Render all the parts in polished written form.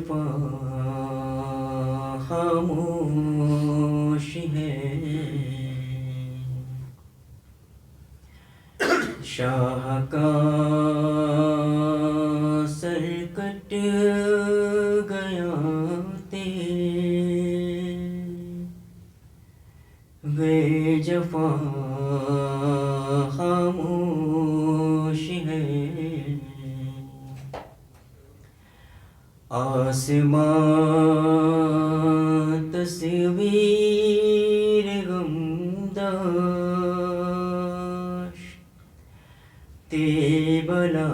جفا خاموش ہے، شاہ کا سر کٹ گیا تیرے جفا خاموش ہے، آسمان تصویر غمداش بلا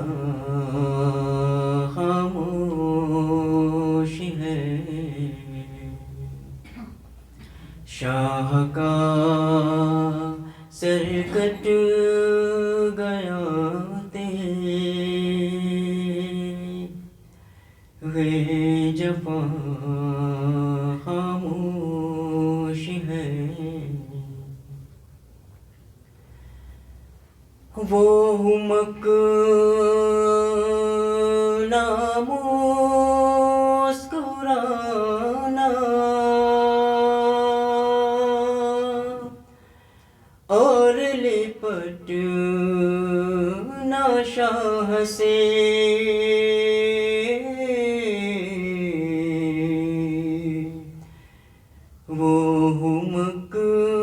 خاموش ہے، شاہ کا سر کٹ گیا تیرے جفا خاموش ہے، وہ مکنا مسکرانا اور لپٹنا شاہ سے، وہ مکنا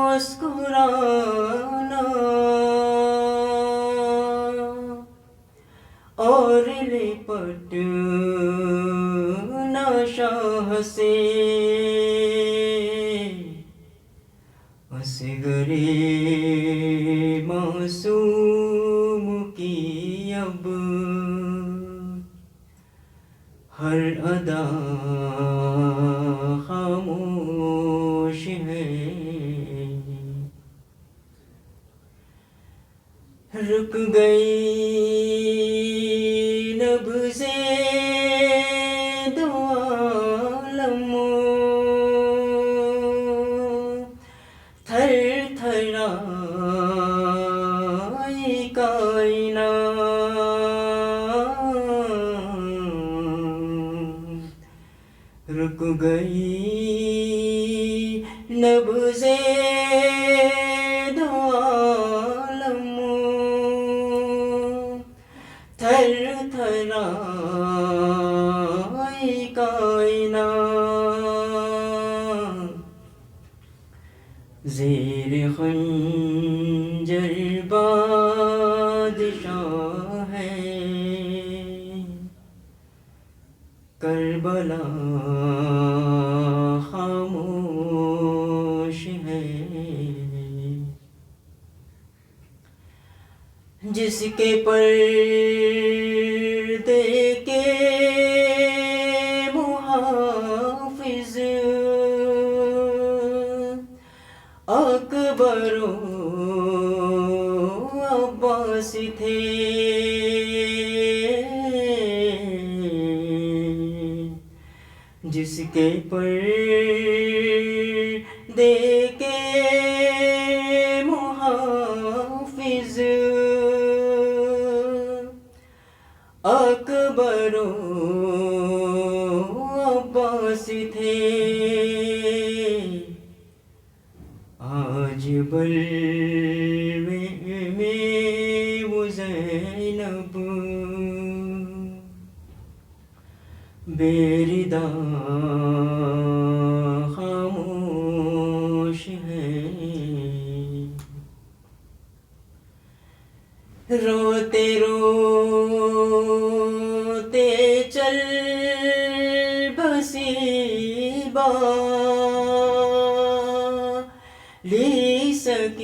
مسکرانا اور لپٹنا شاہ سے، اصغر معصوم کی اب ہر ادا خاموش ہے، رک گئی نبضیں دو عالم، تھر تھرائی کائنات، رک گئی نبضیں دو عالم، تھر تھرائی کائنات، زیر خنجر بادشاہ ہے کربلا خاموش ہے، جس کے پردے کے محافظ اکبر و عباس تھے، جس کے پردے کے محافظ اکبر و عباس تھے، آج بلوے میں وہ زینب بے ردا خاموش ہے، روتے روتے چل بسی لی سکینہ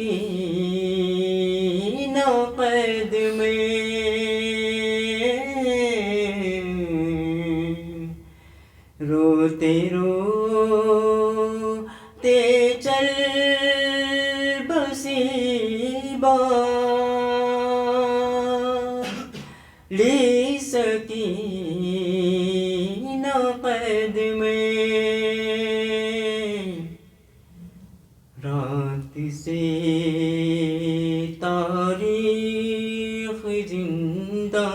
قید میں، روتے روتے چل بسی لی سکینہ قید میں، رات سے تاریخ زندہ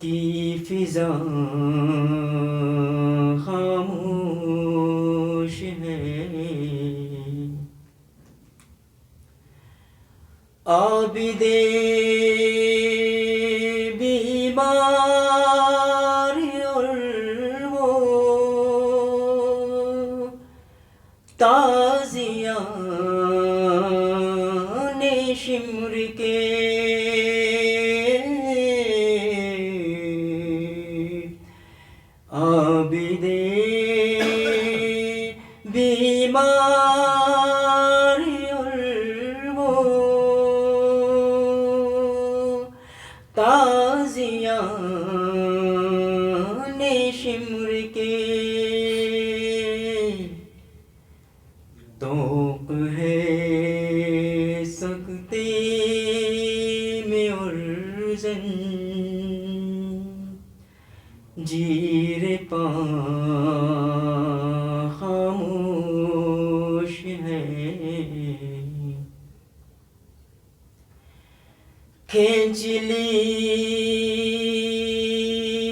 کی فضا خاموش ہے، عابد بیمار اور وہ تازیان شمر کے عابد بیمار اور وہ تازیان شمر کے توق ہے سکتے میں اور زن زیر پاں خاموش ہے، کھینچ لی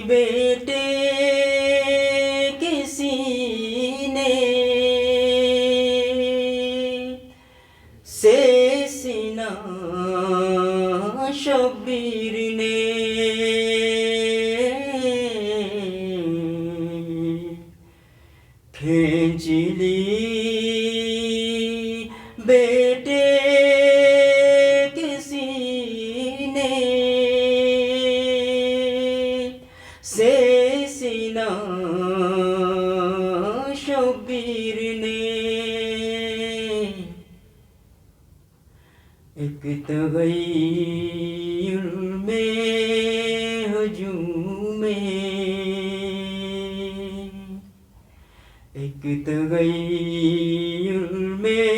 بیٹے کے سینے سے سینہ شبیر نے، کھینچ لی بیٹے کے سینے سے سینہ شبیر نے، ایک تغیر میں ہجوم میں، ایک تغیر میں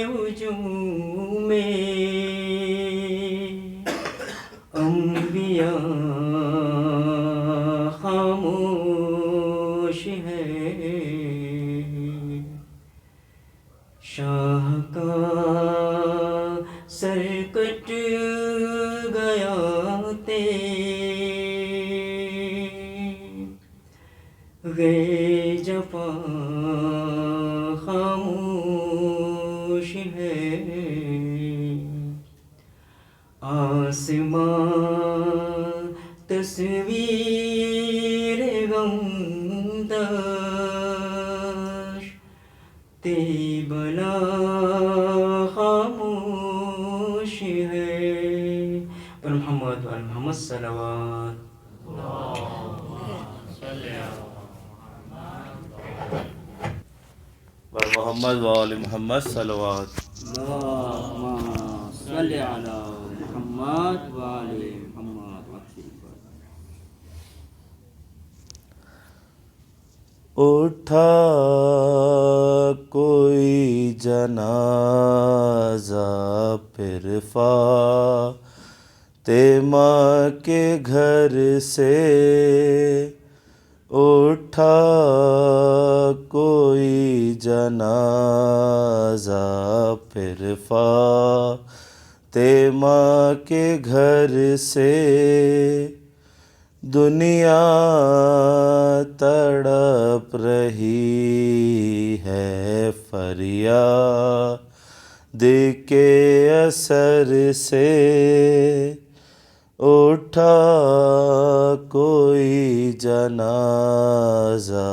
ہجوم میں، انبیاء خاموش ہیں، شاہ کا سر کٹ گیا گئے جفا خاموش ہے، آسمان تصویر غمداش تے بلا خاموش ہے، پر محمد و آل محمد صلوات. محمد وآل محمد صلوات. اللہم صلی علی محمد و آل محمد. اٹھا کوئی جنازہ پھر فاطمہ کے گھر سے، اٹھا کوئی جنازہ پھر فاطمہ کے گھر سے، دنیا تڑپ رہی ہے فریاد کے اثر سے، اٹھا کوئی جنازہ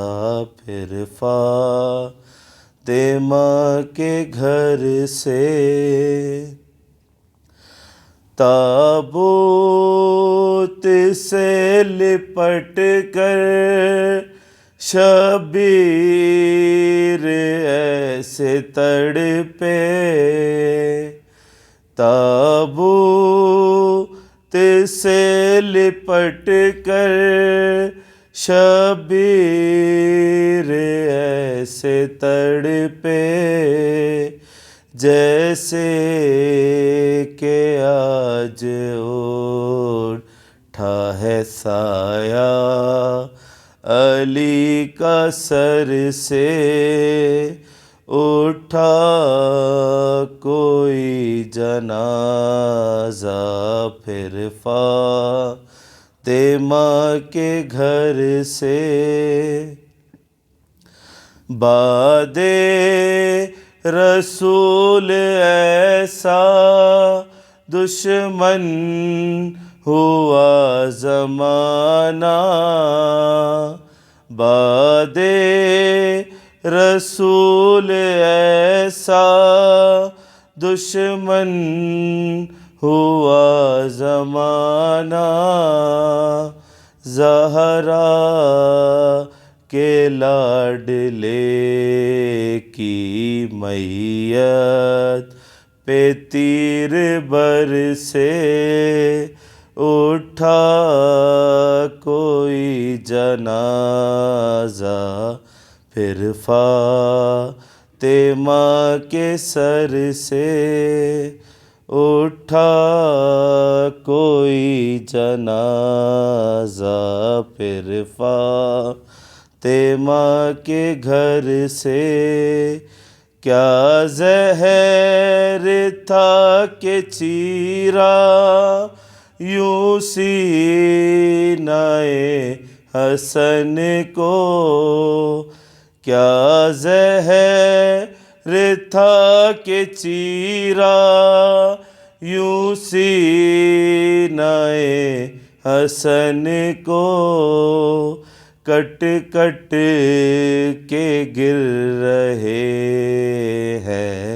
پھر فاطمہ کے گھر سے، تابوت سے لپٹ کر شبیر ایسے تڑپے، تابوت سے لپٹ کر شبیر ایسے تڑپے، جیسے کہ آج اٹھا ہے سایہ علی کا سر سے، اٹھا کوئی جنازہ پھر فاطمہ کے گھر سے، بعد رسول ایسا دشمن ہوا زمانہ، بعد رسول ایسا دشمن ہوا زمانہ، زہرا کے لاڈلے کی میت پہ تیر برسے، اٹھا کوئی جنازہ پھر فاطمہ کے سر سے، اٹھا کوئی جنازہ پھر فاطمہ کے گھر سے، کیا زہر تھا کہ چیرا یوں سینہ حسن کو، کیا زہر تھا کہ چیرا یوں سینہ حسن کو، کٹ کٹ کے گر رہے ہیں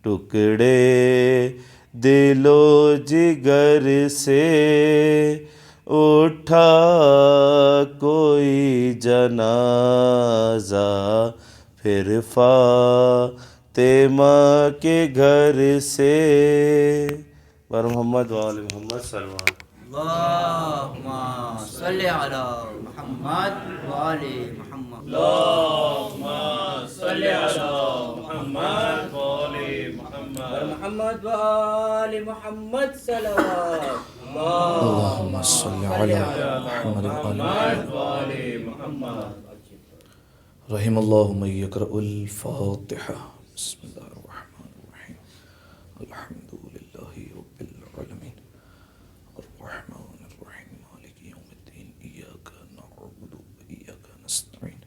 ٹکڑے دل و جگر سے، اٹھا کوئی جنازہ پھر فاطمہ کے گھر سے، بر محمد وآل محمد صلی اللہ علیہ وسلم۔ اللہم صلی علی محمد وآل محمد۔ اللہم صلی علی محمد وآل محمد۔ محمد وآل محمد صلوات۔ اللہم صلی علی محمد وآل محمد۔ رحم اللہ من یقرأ الفاتحہ۔ بسم اللہ الرحمن الرحیم، الحمد للہ رب العالمین، الرحمن الرحیم، مالک یوم الدین، ایاک نعبد و ایاک نستعین،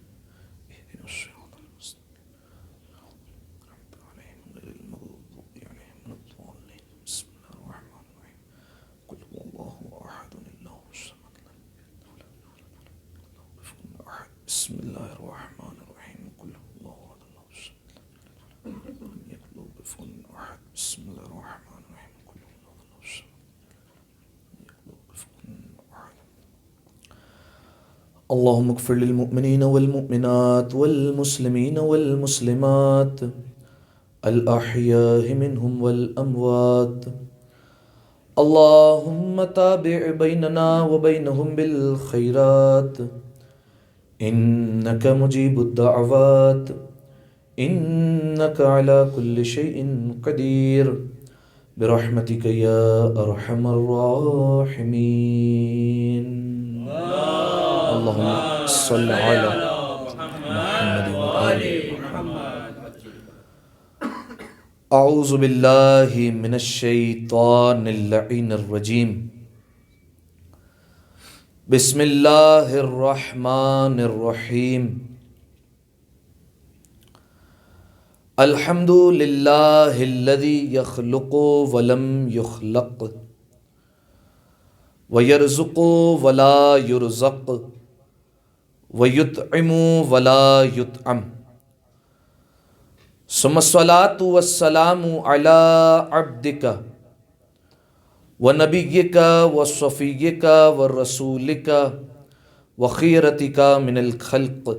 اہدنا الصراط المستقیم، صراط علیہم غیر المغضوب علیہم ولا الضالین۔ بسم اللہ الرحمن الرحیم، قل هو اللہ احد اللہ الصمد، لم یلد ولم یولد ولم یکن له کفوا احد۔ بسم اللہ الرحمن الرحیم، قل هو اللہ احد اللہ الصمد، لم یلد ولم یکن له کفوا احد۔ بسم اللہ الرحمن الرحیم، قل هو اللہ احد اللہ الصمد، لم یکن له کفوا احد۔ اللہم اغفر للمؤمنین والمؤمنات والمسلمین والمسلمات الاحیاء منہم والاموات، اللہم تابع بیننا وبینہم بالخیرات، انک مجیب الدعوات، انک علی کل شیء قدیر، برحمتک یا ارحم الراحمین۔ اللہم صلی علی محمد وآل محمد۔ اعوذ باللہ من الشیطان اللعین الرجیم، بسم اللہ الرحمن الرحیم، الحمد للہ الذی یخلق ولم یخلق، ویرزق ولا یرزق، ویطعم ولا یطعم، ثم الصلاة والسلام علی عبدک ونبیک وصفیک ورسولک وخیرتک من الخلق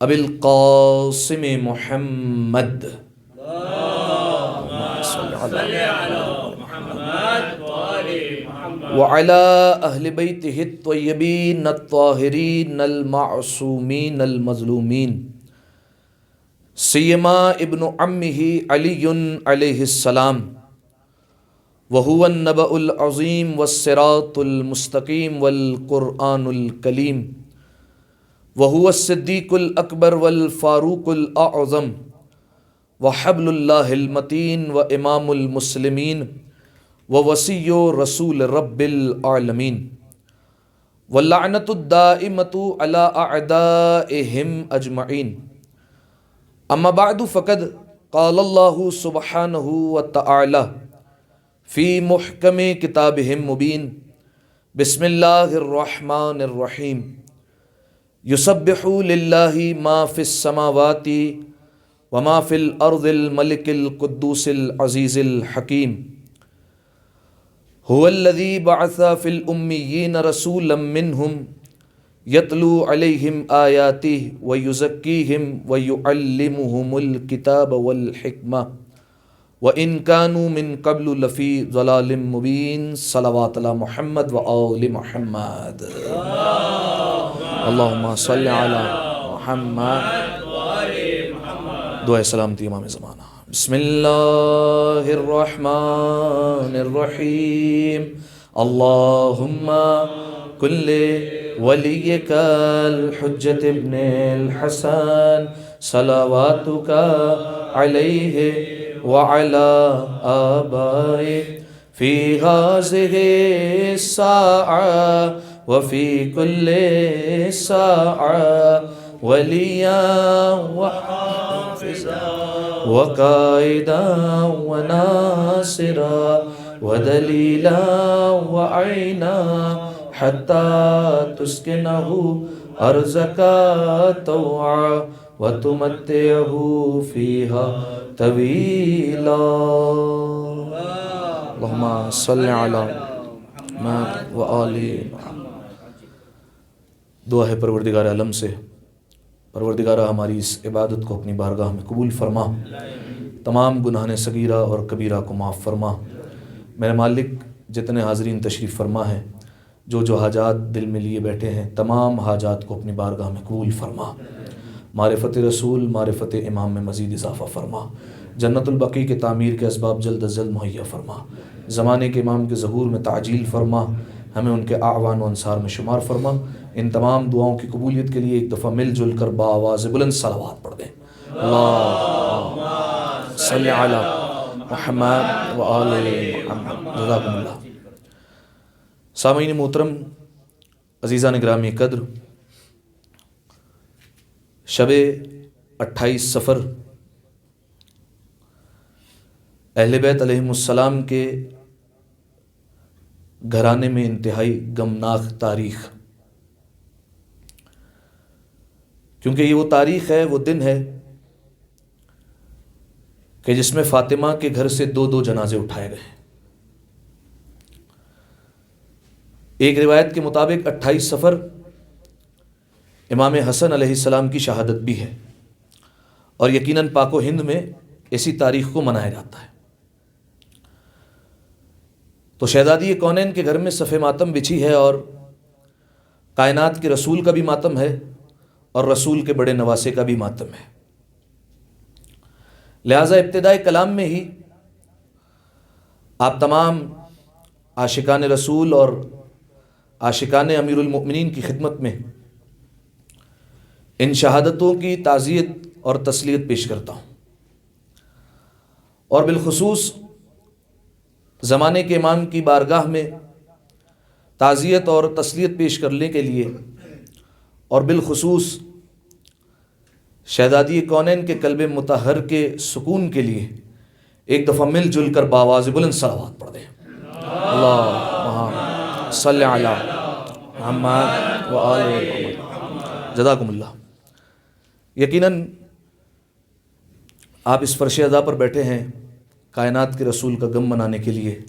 ابی القاسم محمد، وعلى أهل بيته الطيبين الطاهرين المعصومين المظلومين، سيما ابن عمه علي عليه السلام، وهو النبأ العظيم والصراط المستقيم والقرآن الكليم، وهو الصديق الأكبر والفاروق الأعظم، وحبل اللہ المتین و امام المسلمین و وصی رسول رب العالمین واللعنۃ الدائمۃ علی اعدائہم اجمعین اما بعد فقد قال اللہ سبحانہ وتعالی فی محکم کتابہ مبین بسم اللہ الرحمن الرحیم یسبح للہ ما فی السماوات وما فی الارض الملک القدوس العزیز الحکیم هو الذی بعث فی الامیین رسولا منہم یتلو علیہم آیاتہ ویزکیہم ویعلمہم الکتاب والحکمہ وَإِن كَانُوا مِن قَبْلُ لَفِي ضَلَالٍ مُبِينٍ صلوات علی محمد وآل محمد اللہم صلی علی محمد دعائے سلامتی امام زمانہ بسم اللہ الرحمن الرحیم اللہم کل ولیک الحجت ابن الحسن صلواتک علیہ وعلى آبائه في هذه الساعة وفي كل ساعة وليا وحافظا وقائدا وناصرا ودليلا وعينا حتى تسكنه أرزك طوعا وتمتعه فيها طویلا اللہم صلی علی محمد وآل محمد۔ دعا ہے پروردگار عالم سے، پروردگارہ ہماری اس عبادت کو اپنی بارگاہ میں قبول فرما، تمام گناہان صغیرہ اور کبیرہ کو معاف فرما۔ میرے مالک جتنے حاضرین تشریف فرما ہیں، جو حاجات دل میں لیے بیٹھے ہیں، تمام حاجات کو اپنی بارگاہ میں قبول فرما، معرفت رسول معرفت امام میں مزید اضافہ فرما، جنت البقیع کے تعمیر کے اسباب جلد از جلد مہیا فرما، زمانے کے امام کے ظہور میں تعجیل فرما، ہمیں ان کے اعوان و انصار میں شمار فرما۔ ان تمام دعاؤں کی قبولیت کے لیے ایک دفعہ مل جل کر بآواز بلند صلوات پڑھ دیں۔ اللہم صلی علی محمد وآل محمد۔ جزاکم اللہ۔ سامعین محترم، عزیزان گرامی قدر، شب 28 صفر اہل بیت علیہم السلام کے گھرانے میں انتہائی غمناک تاریخ، کیونکہ یہ وہ تاریخ ہے، وہ دن ہے کہ جس میں فاطمہ کے گھر سے دو جنازے اٹھائے گئے۔ ایک روایت کے مطابق 28 صفر امام حسن علیہ السلام کی شہادت بھی ہے، اور یقیناً پاک و ہند میں اسی تاریخ کو منایا جاتا ہے۔ تو شہزادی کونین کے گھر میں صف ماتم بچھی ہے، اور کائنات کے رسول کا بھی ماتم ہے، اور رسول کے بڑے نواسے کا بھی ماتم ہے۔ لہٰذا ابتدائے کلام میں ہی آپ تمام عاشقان رسول اور عاشقان امیر المؤمنین کی خدمت میں ان شہادتوں کی تعزیت اور تسلیت پیش کرتا ہوں، اور بالخصوص زمانے کے امام کی بارگاہ میں تعزیت اور تسلیت پیش کرنے کے لیے، اور بالخصوص شہزادی کونین کے قلب مطہر کے سکون کے لیے ایک دفعہ مل جل کر بآواز بلند صلوات پڑھ دیں۔ اللہم صلی علی محمد وآل محمد۔ جزاکم اللہ۔ یقیناً آپ اس فرش ادا پر بیٹھے ہیں کائنات کے رسول کا غم منانے کے لیے،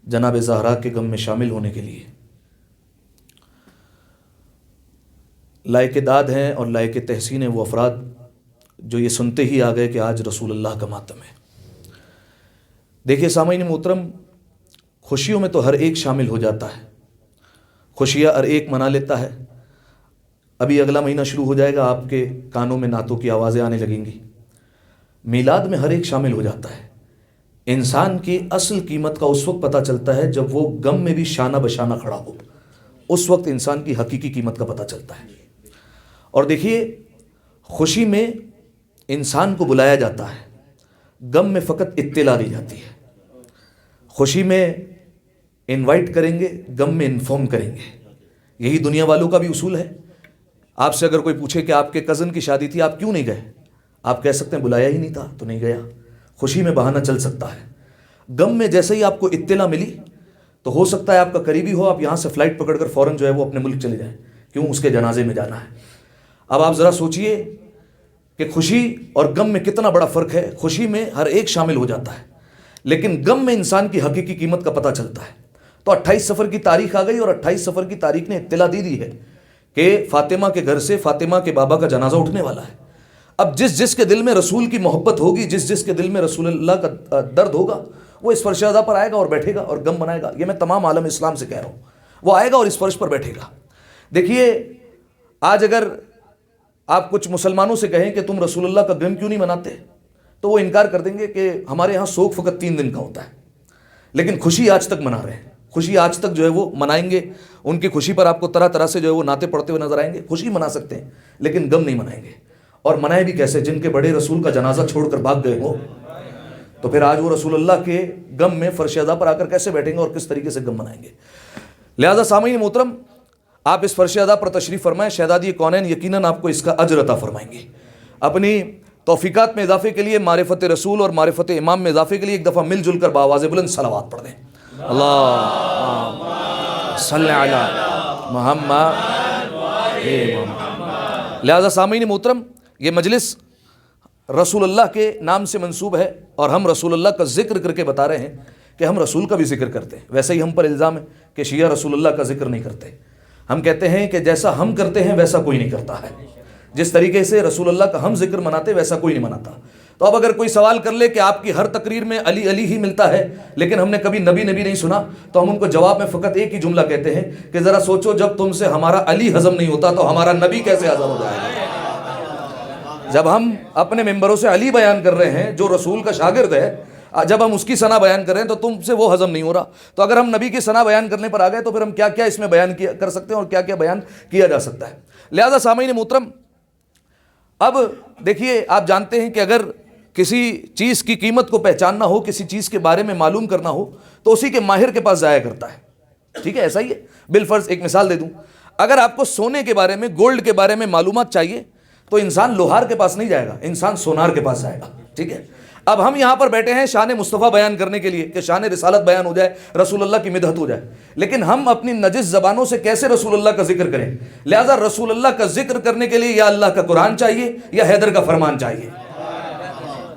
جناب زہرا کے غم میں شامل ہونے کے لیے۔ لائق داد ہیں اور لائق تحسین ہیں وہ افراد جو یہ سنتے ہی آ گئے کہ آج رسول اللہ کا ماتم ہے۔ دیکھیے سامعین محترم، خوشیوں میں تو ہر ایک شامل ہو جاتا ہے، خوشیاں ہر ایک منا لیتا ہے۔ ابھی اگلا مہینہ شروع ہو جائے گا، آپ کے کانوں میں نعتوں کی آوازیں آنے لگیں گی۔ میلاد میں ہر ایک شامل ہو جاتا ہے۔ انسان کی اصل قیمت کا اس وقت پتہ چلتا ہے جب وہ غم میں بھی شانہ بشانہ کھڑا ہو، اس وقت انسان کی حقیقی قیمت کا پتہ چلتا ہے۔ اور دیکھیے، خوشی میں انسان کو بلایا جاتا ہے، غم میں فقط اطلاع دی جاتی ہے. خوشی میں انوائٹ کریں گے, غم میں انفارم کریں گے. یہی دنیا والوں کا بھی اصول ہے. آپ سے اگر کوئی پوچھے کہ آپ کے کزن کی شادی تھی, آپ کیوں نہیں گئے, آپ کہہ سکتے ہیں بلایا ہی نہیں تھا تو نہیں گیا. خوشی میں بہانہ چل سکتا ہے. غم میں جیسے ہی آپ کو اطلاع ملی تو ہو سکتا ہے آپ کا قریبی ہو, آپ یہاں سے فلائٹ پکڑ کر فوراً جو ہے وہ اپنے ملک چلے جائیں. کیوں؟ اس کے جنازے میں جانا ہے. اب آپ ذرا سوچئے کہ خوشی اور غم میں کتنا بڑا فرق ہے. خوشی میں ہر ایک شامل ہو جاتا ہے, لیکن غم میں انسان کی حقیقی قیمت کا پتہ چلتا ہے. تو 28 سفر کی تاریخ آ گئی, اور 28 سفر کی تاریخ نے اطلاع دی ہے کہ فاطمہ کے گھر سے فاطمہ کے بابا کا جنازہ اٹھنے والا ہے. اب جس کے دل میں رسول کی محبت ہوگی, جس کے دل میں رسول اللہ کا درد ہوگا, وہ اس فرش ادا پر آئے گا اور بیٹھے گا اور غم منائے گا. یہ میں تمام عالم اسلام سے کہہ رہا ہوں. وہ آئے گا اور اس فرش پر بیٹھے گا. دیکھیے, آج اگر آپ کچھ مسلمانوں سے کہیں کہ تم رسول اللہ کا غم کیوں نہیں مناتے, تو وہ انکار کر دیں گے کہ ہمارے ہاں سوگ فقط 3 دن کا ہوتا ہے, لیکن خوشی آج تک منا رہے ہیں. خوشی آج تک جو ہے وہ منائیں گے. ان کی خوشی پر آپ کو طرح طرح سے جو ہے وہ نعتیں پڑھتے ہوئے نظر آئیں گے. خوشی منا سکتے ہیں لیکن غم نہیں منائیں گے. اور منائے بھی کیسے؟ جن کے بڑے رسول کا جنازہ چھوڑ کر بھاگ گئے ہو, تو پھر آج وہ رسول اللہ کے غم میں فرش ادا پر آ کر کیسے بیٹھیں گے اور کس طریقے سے غم منائیں گے؟ لہذا سامعین محترم, آپ اس فرش ادا پر تشریف فرمائیں. شہزادی کونین یقیناً آپ کو اس کا اجر عطا فرمائیں گے. اپنی توفیقات میں اضافے کے لیے, معرفت رسول اور معرفت امام میں اضافے کے لیے ایک دفعہ مل جل کر بآواز بلند صلوات پڑھ دیں. اللہ صلی علی محمد. لہذا سامعین محترم, یہ مجلس رسول اللہ کے نام سے منسوب ہے, اور ہم رسول اللہ کا ذکر کر کے بتا رہے ہیں کہ ہم رسول کا بھی ذکر کرتے ہیں. ویسے ہی ہم پر الزام ہے کہ شیعہ رسول اللہ کا ذکر نہیں کرتے. ہم کہتے ہیں کہ جیسا ہم کرتے ہیں ویسا کوئی نہیں کرتا ہے. جس طریقے سے رسول اللہ کا ہم ذکر مناتے ویسا کوئی نہیں مناتا. تو اب اگر کوئی سوال کر لے کہ آپ کی ہر تقریر میں علی علی ہی ملتا ہے لیکن ہم نے کبھی نبی نبی نہیں سنا, تو ہم ان کو جواب میں فقط ایک ہی جملہ کہتے ہیں کہ ذرا سوچو, جب تم سے ہمارا علی ہضم نہیں ہوتا تو ہمارا نبی کیسے ہضم ہو جائے گا؟ جب ہم اپنے ممبروں سے علی بیان کر رہے ہیں جو رسول کا شاگرد ہے, جب ہم اس کی ثنا بیان کر رہے ہیں تو تم سے وہ ہضم نہیں ہو رہا. تو اگر ہم نبی کی ثنا بیان کرنے پر آ گئے تو پھر ہم کیا کیا اس میں بیان کر سکتے ہیں اور کیا کیا بیان کیا جا سکتا ہے. لہذا سامعین محترم, اب دیکھیے, آپ جانتے ہیں کہ اگر کسی چیز کی قیمت کو پہچاننا ہو, کسی چیز کے بارے میں معلوم کرنا ہو, تو اسی کے ماہر کے پاس جایا کرتا ہے. ٹھیک ہے, ایسا ہی ہے. بالفرض ایک مثال دے دوں, اگر آپ کو سونے کے بارے میں, گولڈ کے بارے میں معلومات چاہیے تو انسان لوہار کے پاس نہیں جائے گا, انسان سونار کے پاس جائے گا. ٹھیک ہے. اب ہم یہاں پر بیٹھے ہیں شان مصطفیٰ بیان کرنے کے لیے کہ شان رسالت بیان ہو جائے, رسول اللہ کی مدحت ہو جائے, لیکن ہم اپنی نجس زبانوں سے کیسے رسول اللہ کا ذکر کریں؟ لہذا رسول اللہ کا ذکر کرنے کے لیے یا اللہ کا قرآن چاہیے یا حیدر کا فرمان چاہیے.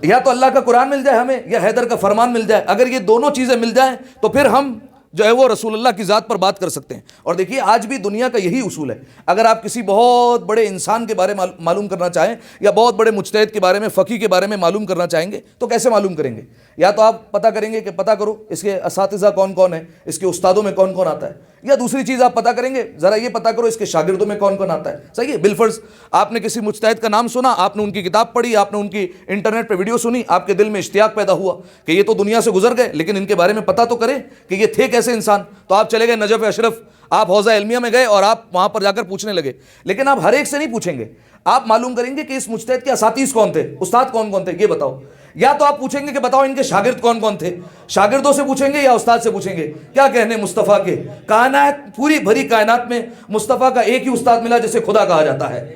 یا تو اللہ کا قرآن مل جائے ہمیں یا حیدر کا فرمان مل جائے. اگر یہ دونوں چیزیں مل جائیں تو پھر ہم جو ہے وہ رسول اللہ کی ذات پر بات کر سکتے ہیں. اور دیکھیے, آج بھی دنیا کا یہی اصول ہے. اگر آپ کسی بہت بڑے انسان کے بارے میں معلوم کرنا چاہیں یا بہت بڑے مجتہد کے بارے میں, فقیہ کے بارے میں معلوم کرنا چاہیں گے تو کیسے معلوم کریں گے؟ یا تو آپ پتہ کریں گے کہ پتہ کرو اس کے اساتذہ کون کون ہیں, اس کے استادوں میں کون کون آتا ہے, یا دوسری چیز آپ پتہ کریں گے ذرا یہ پتہ کرو اس کے شاگردوں میں کون کون آتا ہے. صحیح ہے. بالفرض آپ نے کسی مجتہد کا نام سنا, آپ نے ان کی کتاب پڑھی, آپ نے ان کی انٹرنیٹ پہ ویڈیو سنی, آپ کے دل میں اشتیاق پیدا ہوا کہ یہ تو دنیا سے گزر گئے لیکن ان کے بارے میں پتہ تو کریں کہ یہ تھے کیسے انسان. تو آپ چلے گئے نجف اشرف, آپ حوضہ علمیہ میں گئے اور آپ وہاں پر جا کر پوچھنے لگے. لیکن آپ ہر ایک سے نہیں پوچھیں گے, آپ معلوم کریں گے کہ اس مجتہد کے اساتذہ کون تھے, استاد کون کون تھے, یہ بتاؤ. یا تو آپ پوچھیں گے کہ بتاؤ ان کے شاگرد کون کون تھے, شاگردوں سے پوچھیں گے یا استاد سے پوچھیں گے. کیا کہنے مصطفیٰ کے, کائنات پوری بھری کائنات میں مصطفیٰ کا ایک ہی استاد ملا جسے خدا کہا جاتا ہے,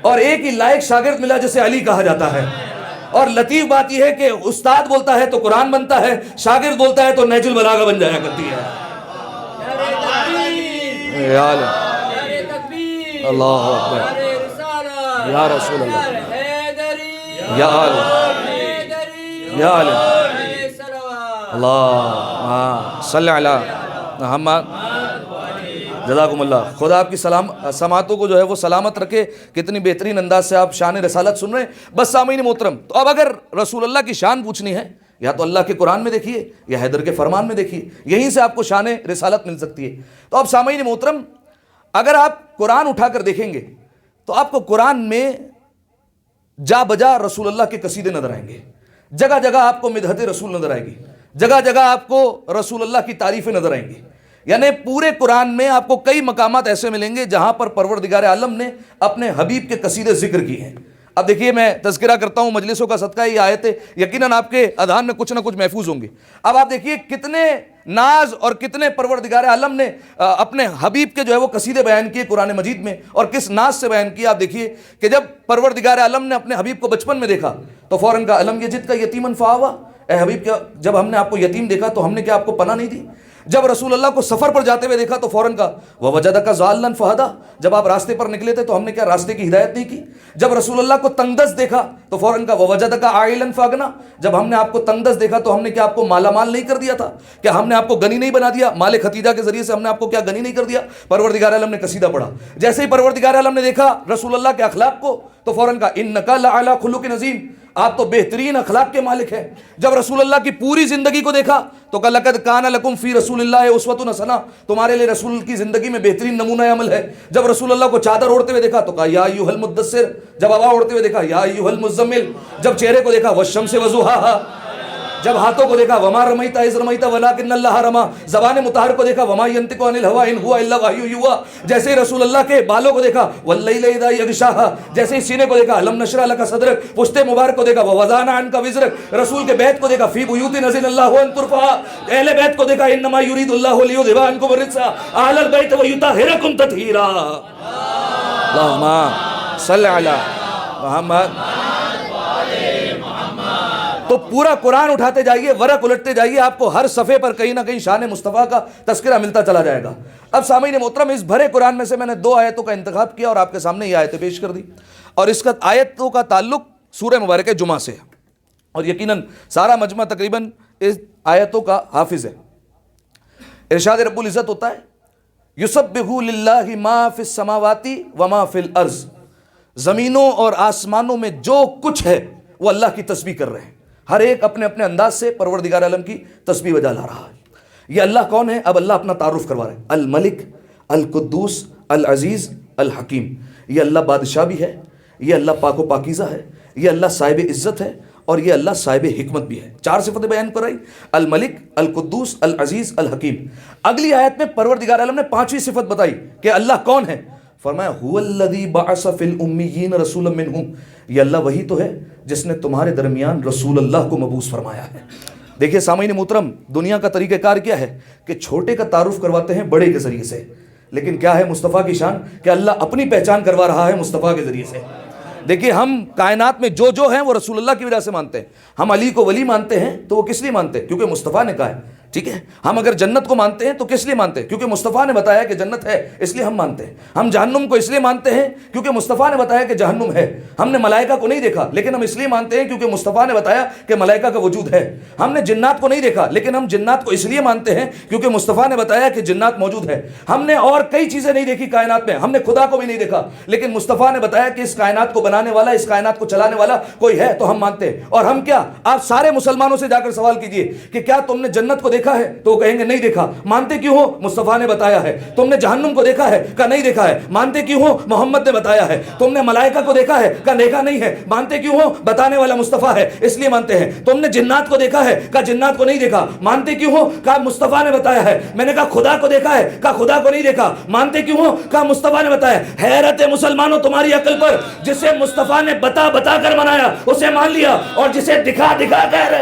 اور ایک ہی لائق شاگرد ملا جسے علی کہا جاتا ہے. اور لطیف بات یہ ہے کہ استاد بولتا ہے تو قرآن بنتا ہے, شاگرد بولتا ہے تو نہج البلاغہ بن جایا کرتی ہے. اللہ اکبر, یا رسول اللہ, یا اللہ صلی علی محمد. جزاکم اللہ. خدا آپ کی سماعتوں کو جو ہے وہ سلامت رکھے. کتنی بہترین انداز سے آپ شان رسالت سن رہے ہیں. بس سامعین محترم, تو اب اگر رسول اللہ کی شان پوچھنی ہے یا تو اللہ کے قرآن میں دیکھیے یا حیدر کے فرمان میں دیکھیے, یہیں سے آپ کو شان رسالت مل سکتی ہے. تو اب سامعین محترم, اگر آپ قرآن اٹھا کر دیکھیں گے تو آپ کو قرآن میں جا بجا رسول اللہ کے قصیدے نظر آئیں گے. جگہ جگہ آپ کو مدحت رسول نظر آئے گی, جگہ جگہ آپ کو رسول اللہ کی تعریفیں نظر آئیں گی. یعنی پورے قرآن میں آپ کو کئی مقامات ایسے ملیں گے جہاں پر پروردگار عالم نے اپنے حبیب کے قصیدے ذکر کیے ہیں. اب دیکھیے میں تذکرہ کرتا ہوں مجلسوں کا صدقہ، یہ آیتیں یقیناً آپ کے اذہان میں کچھ نہ کچھ محفوظ ہوں گی۔ اب آپ دیکھیے کتنے ناز اور کتنے پروردگار عالم نے اپنے حبیب کے جو ہے وہ قصیدے بیان کیے قرآن مجید میں، اور کس ناز سے بیان کیا۔ آپ دیکھیے کہ جب پروردگار عالم نے اپنے حبیب کو بچپن میں دیکھا تو فوراً کہا الم یجد کا یتیمن فآوا، اے حبیب کیا جب ہم نے آپ کو یتیم دیکھا تو ہم نے کیا آپ کو پناہ نہیں دی؟ جب رسول اللہ کو سفر پر جاتے ہوئے دیکھا تو فوراً کہا وَوَجَدَكَ ضَالًّا فَهَدَىٰ، جب آپ راستے پر نکلے تھے تو ہم نے کیا راستے کی ہدایت نہیں کی؟ جب رسول اللہ کو تنگدست دیکھا تو فوراً کہا وَوَجَدَكَ عَائِلًا فَأَغْنَىٰ، جب ہم نے آپ کو تنگدست دیکھا تو ہم نے کیا آپ کو مالا مال نہیں کر دیا تھا؟ کیا ہم نے آپ کو غنی نہیں بنا دیا؟ مال ختیجہ کے ذریعے سے ہم نے آپ کو کیا غنی نہیں کر دیا؟ پروردگار عالم نے قصیدہ پڑھا۔ جیسے ہی پروردگار عالم نے دیکھا رسول اللہ کے اخلاق کو تو فوراً کہا اِنَّكَ لَعَلَىٰ خُلُقٍ عَظِيمٍ، آپ تو بہترین اخلاق کے مالک ہیں۔ جب رسول اللہ کی پوری زندگی کو دیکھا تو کہا لقد کان لکم فی رسول اللہ اسوۃ حسنہ، تمہارے لیے رسول کی زندگی میں بہترین نمونہ عمل ہے۔ جب رسول اللہ کو چادر اوڑھتے ہوئے دیکھا تو کہا یا ایھا المدثر، جب عبا اوڑھتے ہوئے دیکھا یا ایھا المزمل، جب چہرے کو دیکھا والشمس وضحاہا، جب ہاتھوں کو دیکھا وما رمیت اذ رمیت ولکن اللہ رما، زبان مطہر کو دیکھا وما ینطق عن الہوی ان هو الا وحی یوحی، جیسے ہی رسول اللہ کے بالوں کو دیکھا واللیل اذا یغشاہا، جیسے ہی سینے کو دیکھا الم نشرح لک صدرک، پشت مبارک کو دیکھا ووضعنا عنک وزرک، رسول کے بیت کو دیکھا فی بیوت اذن اللہ ان ترفع، اہل بیت کو دیکھا انما یرید اللہ لیذھب عنکم الرجس اہل البیت ویطہرکم تطہیرا۔ اللہم صل علی محمد۔ تو پورا قرآن اٹھاتے جائیے، ورق الٹتے جائیے، آپ کو ہر صفحے پر کہیں نہ کہیں شان مصطفیٰ کا تذکرہ ملتا چلا جائے گا۔ اب سامعین محترم، اس بھرے قرآن میں سے میں نے 2 آیتوں کا انتخاب کیا اور آپ کے سامنے یہ آیتیں پیش کر دی، اور اس کا آیتوں کا تعلق سورہ مبارکہ جمعہ سے ہے، اور یقیناً سارا مجمع تقریباً اس آیتوں کا حافظ ہے۔ ارشاد رب العزت ہوتا ہے یسبح للہ ما فی السماوات وما فی الارض، زمینوں اور آسمانوں میں جو کچھ ہے وہ اللہ کی تسبیح کر رہے ہیں، ہر ایک اپنے اپنے انداز سے پروردگار عالم کی تسبیح بجا لا رہا ہے۔ یہ اللہ کون ہے؟ اب اللہ اپنا تعارف کروا رہے ہیں، الملک، القدوس، العزیز، الحکیم۔ یہ اللہ بادشاہ بھی ہے، یہ اللہ پاک و پاکیزہ ہے، یہ اللہ صاحب عزت ہے، اور یہ اللہ صاحب حکمت بھی ہے۔ 4 صفتیں بیان کرائی، الملک، القدوس، العزیز، الحکیم۔ اگلی آیت میں پروردگار عالم نے 5ویں صفت بتائی کہ اللہ کون ہے، فرمایا هو الذی بعث فی الامیین رسولا منہم، یہ اللہ وہی تو ہے جس نے تمہارے درمیان رسول اللہ کو مبعوث فرمایا ہے۔ دیکھیے سامعین محترم، دنیا کا طریقہ کار کیا ہے کہ چھوٹے کا تعارف کرواتے ہیں بڑے کے ذریعے سے، لیکن کیا ہے مصطفیٰ کی شان کہ اللہ اپنی پہچان کروا رہا ہے مصطفیٰ کے ذریعے سے۔ دیکھیے ہم کائنات میں جو ہیں وہ رسول اللہ کی وجہ سے مانتے ہیں۔ ہم علی کو ولی مانتے ہیں تو وہ کس لیے مانتے ہیں؟ کیونکہ مصطفیٰ نے کہا ہے، ٹھیک ہے۔ ہم اگر جنت کو مانتے ہیں تو کس لیے مانتے ہیں؟ کیونکہ مصطفیٰ نے بتایا کہ جنت ہے، اس لیے ہم مانتے ہیں۔ ہم جہنم کو اس لیے مانتے ہیں کیونکہ مصطفیٰ نے بتایا کہ جہنم ہے۔ ہم نے ملائکہ کو نہیں دیکھا لیکن ہم اس لیے مانتے ہیں کیونکہ مصطفیٰ نے بتایا کہ ملائکہ کا وجود ہے۔ ہم نے جنات کو نہیں دیکھا لیکن ہم جنات کو اس لیے مانتے ہیں کیونکہ مصطفیٰ نے بتایا کہ جنات موجود ہے۔ ہم نے اور کئی چیزیں نہیں دیکھی کائنات میں، ہم نے خدا کو بھی نہیں دیکھا لیکن مصطفیٰ نے بتایا کہ اس کائنات کو بنانے والا، اس کائنات کو چلانے والا کوئی ہے، تو ہم مانتے ہیں۔ اور ہم کیا، آپ سارے مسلمانوں سے جا کر سوال کیجئے کہ کیا تم نے جنت کو دیکھا ہے، تو وہ کہیں گے نہیں دیکھا۔ مانتے کیوں ہو؟ مصطفیٰ نے بتایا ہے۔ تم نے جہنم کو دیکھا ہے؟ کہا نہیں دیکھا ہے۔ مانتے کیوں ہو؟ محمد نے بتایا ہے۔ تم نے ملائکہ کو دیکھا ہے؟ کہا دیکھا نہیں ہے۔ مانتے کیوں ہو؟ بتانے والا مصطفیٰ ہے، اس لیے مانتے ہیں۔ تم نے جنات کو دیکھا ہے؟ کہا جنات کو نہیں دیکھا۔ مانتے کیوں ہو؟ کہا مصطفیٰ نے بتایا ہے۔ میں نے کہا خدا کو دیکھا ہے؟ کہا خدا کو نہیں دیکھا۔ مانتے کیوں ہو؟ کہا مصطفیٰ نے بتایا۔ حیرت مسلمانوں تمہاری عقل پر، جسے مصطفیٰ نے بتا بتا کر منایا اسے مان لیا، اور جسے دکھا دکھا کر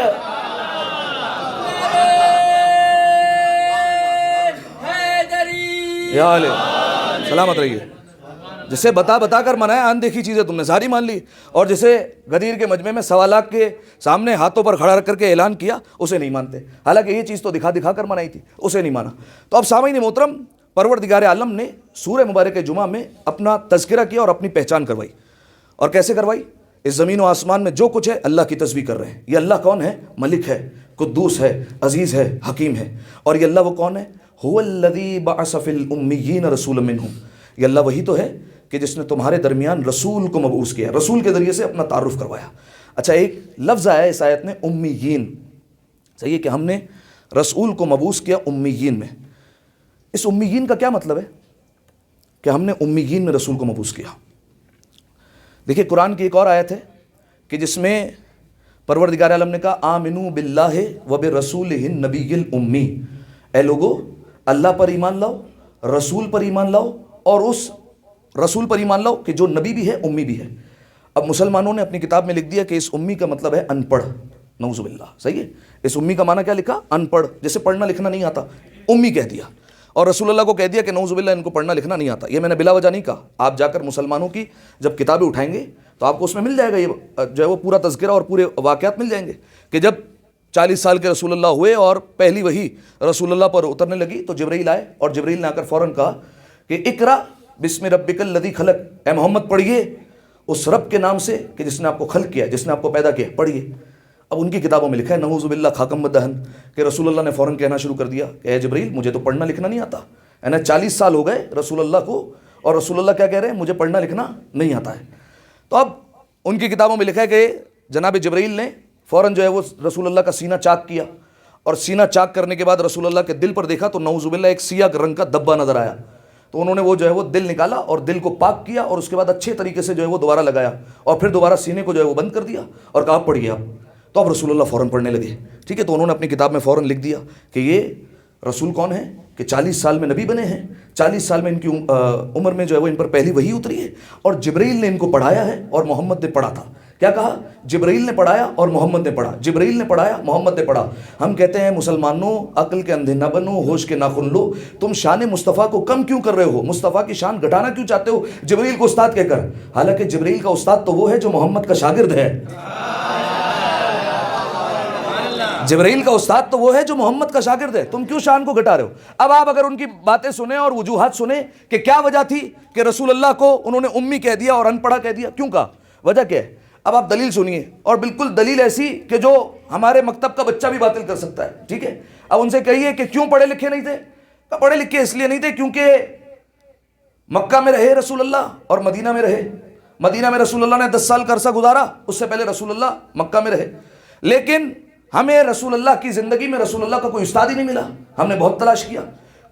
یا علیہ سلامت رہیے، جسے بتا بتا کر منایا، اندیکھی چیزیں تم نے ساری مان لی، اور جسے غدیر کے مجمع میں 1.25 لاکھ کے سامنے ہاتھوں پر کھڑا رکھ کر کے اعلان کیا اسے نہیں مانتے، حالانکہ یہ چیز تو دکھا دکھا کر منائی تھی، اسے نہیں مانا۔ تو اب سامعین محترم، پروردگار عالم نے سورہ مبارک جمعہ میں اپنا تذکرہ کیا اور اپنی پہچان کروائی، اور کیسے کروائی؟ اس زمین و آسمان میں جو کچھ ہے اللہ کی تسبیح کر رہے ہیں۔ یہ اللہ کون ہے؟ ملک ہے، قدوس ہے، عزیز ہے، حکیم ہے۔ اور یہ اللہ وہ کون ہے؟ هو الذی بعث فی الامیین رسولا منہم، یہ اللہ وہی تو ہے کہ جس نے تمہارے درمیان رسول کو مبعوث کیا، رسول کے ذریعے سے اپنا تعارف کروایا۔ اچھا، ایک لفظ آیا اس آیت میں امیین، صحیح ہے کہ ہم نے رسول کو مبعوث کیا امیین میں۔ اس امیین کا کیا مطلب ہے کہ ہم نے امیین میں رسول کو مبعوث کیا؟ دیکھیے قرآن کی ایک اور آیت ہے کہ جس میں پروردگار عالم نے کہا آمنو باللہ وبرسولہ النبی الامی، اے لوگو اللہ پر ایمان لاؤ، رسول پر ایمان لاؤ، اور اس رسول پر ایمان لاؤ کہ جو نبی بھی ہے، امی بھی ہے۔ اب مسلمانوں نے اپنی کتاب میں لکھ دیا کہ اس امی کا مطلب ہے ان پڑھ، نعوذ باللہ، صحیح ہے؟ اس امی کا معنی کیا لکھا؟ ان پڑھ، جیسے پڑھنا لکھنا نہیں آتا، امی کہہ دیا، اور رسول اللہ کو کہہ دیا کہ نعوذ باللہ ان کو پڑھنا لکھنا نہیں آتا۔ یہ میں نے بلا وجہ نہیں کہا، آپ جا کر مسلمانوں کی جب کتابیں اٹھائیں گے تو آپ کو اس میں مل جائے گا، یہ جو ہے وہ پورا تذکرہ اور پورے واقعات مل جائیں گے کہ جب 40 سال کے رسول اللہ ہوئے اور پہلی وحی رسول اللہ پر اترنے لگی تو جبرائیل آئے، اور جبرائیل نے آ کر فوراً کہا کہ اقرا بسم ربک الذی خلق، اے محمد پڑھیے اس رب کے نام سے کہ جس نے آپ کو خلق کیا، جس نے آپ کو پیدا کیا، پڑھیے۔ اب ان کی کتابوں میں لکھا ہے نعوذ باللہ خاکم الدہن کہ رسول اللہ نے فوراً کہنا شروع کر دیا کہ اے جبرائیل مجھے تو پڑھنا لکھنا نہیں آتا، یعنی 40 سال ہو گئے رسول اللہ کو، اور رسول اللہ کیا کہہ رہے ہیں؟ مجھے پڑھنا لکھنا نہیں آتا ہے۔ تو اب ان کی کتابوں میں لکھا ہے کہ جناب جبرائیل نے فوراً جو ہے وہ رسول اللہ کا سینہ چاک کیا، اور سینہ چاک کرنے کے بعد رسول اللہ کے دل پر دیکھا تو نعوذ باللہ ایک سیاہ رنگ کا دبا نظر آیا، تو انہوں نے وہ جو ہے وہ دل نکالا اور دل کو پاک کیا، اور اس کے بعد اچھے طریقے سے جو ہے وہ دوبارہ لگایا، اور پھر دوبارہ سینے کو جو ہے وہ بند کر دیا اور کہا پڑھیے آپ۔ تو اب رسول اللہ فوراً پڑھنے لگے، ٹھیک ہے؟ تو انہوں نے اپنی کتاب میں فوراً لکھ دیا کہ یہ رسول کون ہیں کہ 40 سال میں نبی بنے ہیں، 40 سال میں ان کی عمر میں جو ہے وہ ان پر پہلی وحی اتری ہے، اور جبرائیل نے ان کو پڑھایا ہے اور محمد نے پڑھا تھا۔ کیا کہا؟ جبرائیل نے پڑھایا اور محمد نے پڑھا، جبرائیل نے پڑھایا، محمد نے پڑھا۔ ہم کہتے ہیں مسلمانوں عقل کے اندھے نہ بنو، ہوش کے ناخن لو، تم شان مصطفیٰ کو کم کیوں کر رہے ہو؟ مصطفیٰ کی شان گھٹانا کیوں چاہتے ہو جبرائیل کو استاد کہہ کر؟ حالانکہ جبرائیل کا استاد تو وہ ہے جو محمد کا شاگرد ہے، جبرائیل کا استاد تو وہ ہے جو محمد کا شاگرد ہے، تم کیوں شان کو گھٹا رہے ہو؟ اب آپ اگر ان کی باتیں سنیں اور وجوہات سنیں کہ کیا وجہ تھی کہ رسول اللہ کو انہوں نے امی کہہ دیا اور ان پڑھا کہہ دیا، کیوں کہا، وجہ کیا ہے؟ اب آپ دلیل سنیے، اور بالکل دلیل ایسی کہ جو ہمارے مکتب کا بچہ بھی باطل کر سکتا ہے، ٹھیک ہے؟ اب ان سے کہیے کہ کیوں پڑھے لکھے نہیں تھے؟ پڑھے لکھے اس لیے نہیں تھے کیونکہ مکہ میں رہے رسول اللہ اور مدینہ میں رہے، مدینہ میں رسول اللہ نے 10 سال کا عرصہ گزارا، اس سے پہلے رسول اللہ مکہ میں رہے، لیکن ہمیں رسول اللہ کی زندگی میں رسول اللہ کا کوئی استاد ہی نہیں ملا۔ ہم نے بہت تلاش کیا،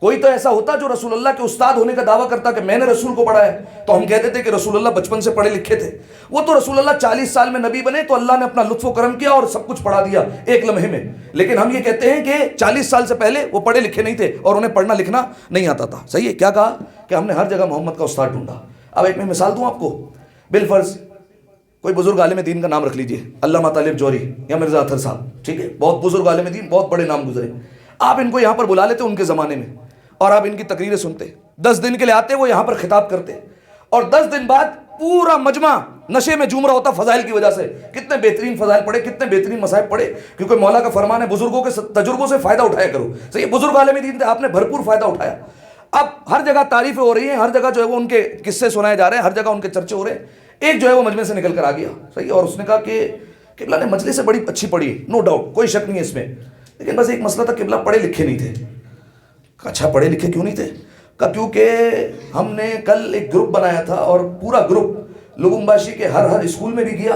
کوئی تو ایسا ہوتا جو رسول اللہ کے استاد ہونے کا دعویٰ کرتا کہ میں نے رسول کو پڑھا ہے، تو ہم کہتے تھے کہ رسول اللہ بچپن سے پڑھے لکھے تھے۔ وہ تو رسول اللہ 40 سال میں نبی بنے تو اللہ نے اپنا لطف و کرم کیا اور سب کچھ پڑھا دیا ایک لمحے میں، لیکن ہم یہ کہتے ہیں کہ 40 سال سے پہلے وہ پڑھے لکھے نہیں تھے اور انہیں پڑھنا لکھنا نہیں آتا تھا۔ صحیح ہے؟ کیا کہا کہ ہم نے ہر جگہ محمد کا استاد ڈھونڈا۔ اب ایک میں مثال دوں آپ کو، بالفرض کوئی بزرگ عالم دین کا نام رکھ لیجئے، علامہ طالب جوہری یا مرزا اطہر صاحب، ٹھیک ہے؟ بہت بزرگ عالم دین، بہت بڑے نام گزرے، آپ ان کو یہاں پر بلا لیتے ان کے زمانے میں، اور آپ ان کی تقریریں سنتے، 10 دن کے لیے آتے، وہ یہاں پر خطاب کرتے، اور 10 دن بعد پورا مجمع نشے میں جھوم رہا ہوتا فضائل کی وجہ سے، کتنے بہترین فضائل پڑھے، کتنے بہترین مصائب پڑھے، کیونکہ مولا کا فرمان ہے بزرگوں کے تجربوں سے فائدہ اٹھایا کرو۔ صحیح، بزرگ عالم دین تھے، آپ نے بھرپور فائدہ اٹھایا۔ اب ہر جگہ تعریفیں ہو رہی ہیں، ہر جگہ جو ہے وہ ان کے قصے سنائے جا رہے ہیں، ہر جگہ ان کے چرچے ہو رہے ہیں۔ ایک جو ہے وہ مجمع سے نکل کر آ گیا، صحیح، اور اس نے کہا کہ قبلہ نے مجلس سے بڑی اچھی پڑھی، نو ڈاؤٹ، کوئی شک نہیں ہے اس میں، لیکن بس ایک مسئلہ تھا، قبلہ پڑھے لکھے نہیں تھے۔ اچھا پڑھے لکھے کیوں نہیں تھے؟ کہا کیونکہ ہم نے کل ایک گروپ بنایا تھا اور پورا گروپ لگمباشی کے ہر اسکول میں بھی گیا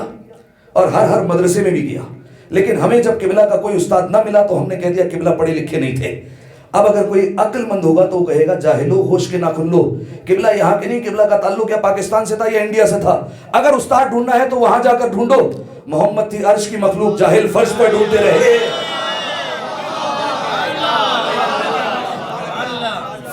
اور ہر مدرسے میں بھی گیا، لیکن ہمیں جب قبلہ کا کوئی استاد نہ ملا تو ہم نے کہہ دیا قبلہ پڑھے لکھے نہیں تھے۔ اب اگر کوئی عقل مند ہوگا تو وہ کہے گا جاہلو، ہوش کے ناخن لو، قبلہ یہاں کے نہیں، قبلہ کا تعلق یا پاکستان سے تھا یا انڈیا سے تھا، اگر استاد ڈھونڈنا ہے تو وہاں جا کر ڈھونڈو۔ محمد تھی عرش کی مخلوق، جاہل فرش پر ڈھونڈتے رہے،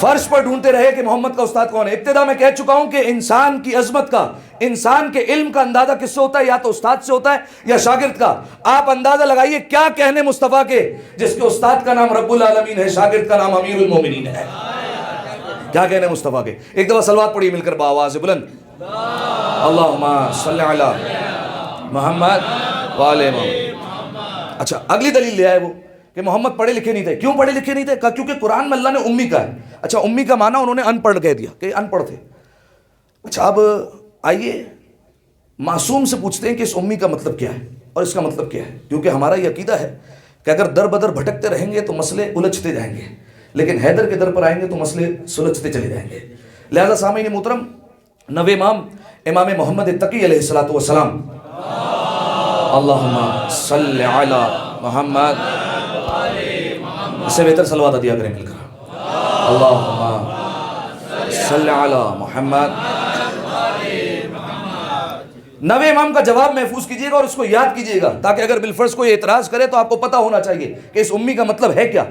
فرش پر ڈھونڈتے رہے کہ محمد کا استاد کون ہے۔ ابتدا میں کہہ چکا ہوں کہ انسان کی عظمت کا، انسان کے علم کا اندازہ کس سے ہوتا ہے؟ یا تو استاد سے ہوتا ہے یا شاگرد کا۔ آپ اندازہ لگائیے کیا کہنے مصطفیٰ کے، جس کے استاد کا نام رب العالمین ہے، شاگرد کا نام امیر المومنین ہے، کیا کہنے مصطفیٰ کے۔ ایک دفعہ صلوات پڑھیے مل کر بآواز بلند، اللہم صلی علی محمد وآل محمد۔ اچھا اگلی دلیل لے آئے وہ کہ محمد پڑھے لکھے نہیں تھے۔ کیوں پڑھے لکھے نہیں تھے؟ کہا کیونکہ قرآن میں اللہ نے امی کا ہے۔ اچھا امی کا معنی انہوں نے ان پڑھ کہہ دیا کہ ان پڑھ تھے۔ اچھا اب آئیے معصوم سے پوچھتے ہیں کہ اس امی کا مطلب کیا ہے اور اس کا مطلب کیا ہے، کیونکہ ہمارا یہ عقیدہ ہے کہ اگر در بدر بھٹکتے رہیں گے تو مسئلے الجھتے جائیں گے، لیکن حیدر کے در پر آئیں گے تو مسئلے سلجھتے چلے جائیں گے۔ لہذا سامعین محترم، نوے امام محمد تقی علیہ الصلوۃ والسلام، اللہم صلی علی محمد، اس سے بہتر صلوات عطیہ کریں مل کر، اللہم صلی علی محمد۔ 9 امام کا جواب محفوظ کیجئے گا اور اس کو یاد کیجئے گا، تاکہ اگر بالفرض کوئی اعتراض کرے تو آپ کو پتہ ہونا چاہیے کہ اس امی کا مطلب ہے کیا۔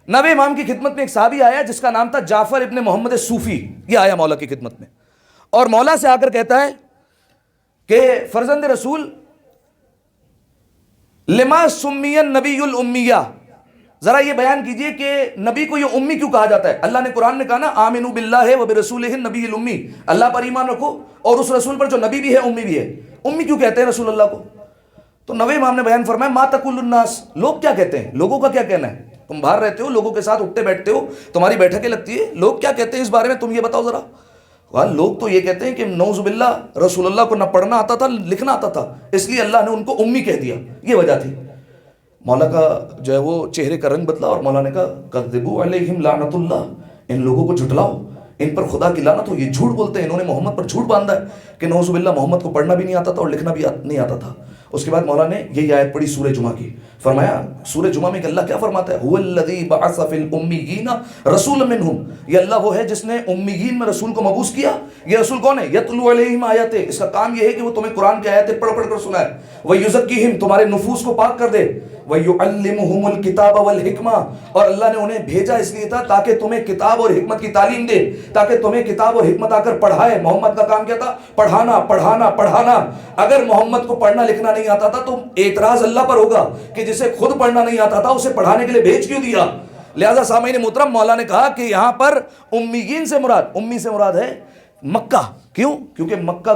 9 امام کی خدمت میں ایک صحابی آیا جس کا نام تھا جعفر ابن محمد صوفی، یہ آیا مولا کی خدمت میں، اور مولا سے آ کر کہتا ہے کہ فرزند رسول لما سمی النبی الامیہ، ذرا یہ بیان کیجئے کہ نبی کو یہ امی کیوں کہا جاتا ہے؟ اللہ نے قرآن میں کہا نا آمنوا باللہ و برسولہ النبی الامی، اللہ پر ایمان رکھو اور اس رسول پر جو نبی بھی ہے امی بھی ہے۔ امی کیوں کہتے ہیں رسول اللہ کو؟ تو نویں امام نے بیان فرمایا ما تقول الناس، لوگ کیا کہتے ہیں، لوگوں کا کیا کہنا ہے؟ تم باہر رہتے ہو، لوگوں کے ساتھ اٹھتے بیٹھتے ہو، تمہاری بیٹھکیں لگتی ہے، لوگ کیا کہتے ہیں اس بارے میں تم یہ بتاؤ ذرا۔ لوگ تو یہ کہتے ہیں کہ نعوذ باللہ رسول اللہ کو نہ پڑھنا آتا تھا لکھنا آتا تھا، اس لیے اللہ نے ان کو امی کہہ دیا، یہ وجہ تھی۔ مولا کا جو ہے وہ چہرے کا رنگ بدلا اور مولا نے کہا کذبوا علیہم لعنت اللہ، ان لوگوں کو جھٹلاؤ، ان پر خدا کی لعنت ہو، یہ جھوٹ بولتے ہیں، انہوں نے محمد پر جھوٹ باندھا ہے کہ نعوذ باللہ محمد کو پڑھنا بھی نہیں آتا تھا اور لکھنا بھی نہیں آتا تھا۔ اس کے بعد مولا نے یہی آیت پڑھی سورہ جمعہ کی، فرمایا سورہ جمعہ میں کہ اللہ کیا فرماتا ہے، هو الذی بعث فی الامیین رسولا منہم، یہ اللہ وہ ہے جس نے امیین میں رسول کو مبعوث کیا۔ یہ رسول کون ہے؟ یتلو علیہم آیاتہ، اس کا کام یہ ہے کہ وہ تمہیں قرآن کی آیاتیں پڑھ پڑھ کر سنائے، ویزکیہم، تمہارے نفوس کو پاک کر دے، وَيُعَلِّمُهُمُ الْكِتَابَ وَالْحِکْمَةَ، اور اللہ نے انہیں بھیجا اس لیے تھا تاکہ تمہیں کتاب اور حکمت کی تعلیم دے، تاکہ تمہیں کتاب اور حکمت آ کر پڑھائے۔ محمد کا کام کیا تھا؟ پڑھانا پڑھانا پڑھانا۔ اگر محمد کو پڑھنا لکھنا نہیں آتا تھا تو اعتراض اللہ پر ہوگا کہ جسے خود پڑھنا نہیں آتا تھا اسے پڑھانے کے لیے بھیج کیوں دیا؟ لہذا سامعین محترم، مولا نے کہا کہ یہاں پر امیین سے مراد، امی سے مراد ہے مکہ۔ کیوں؟ کیونکہ مکہ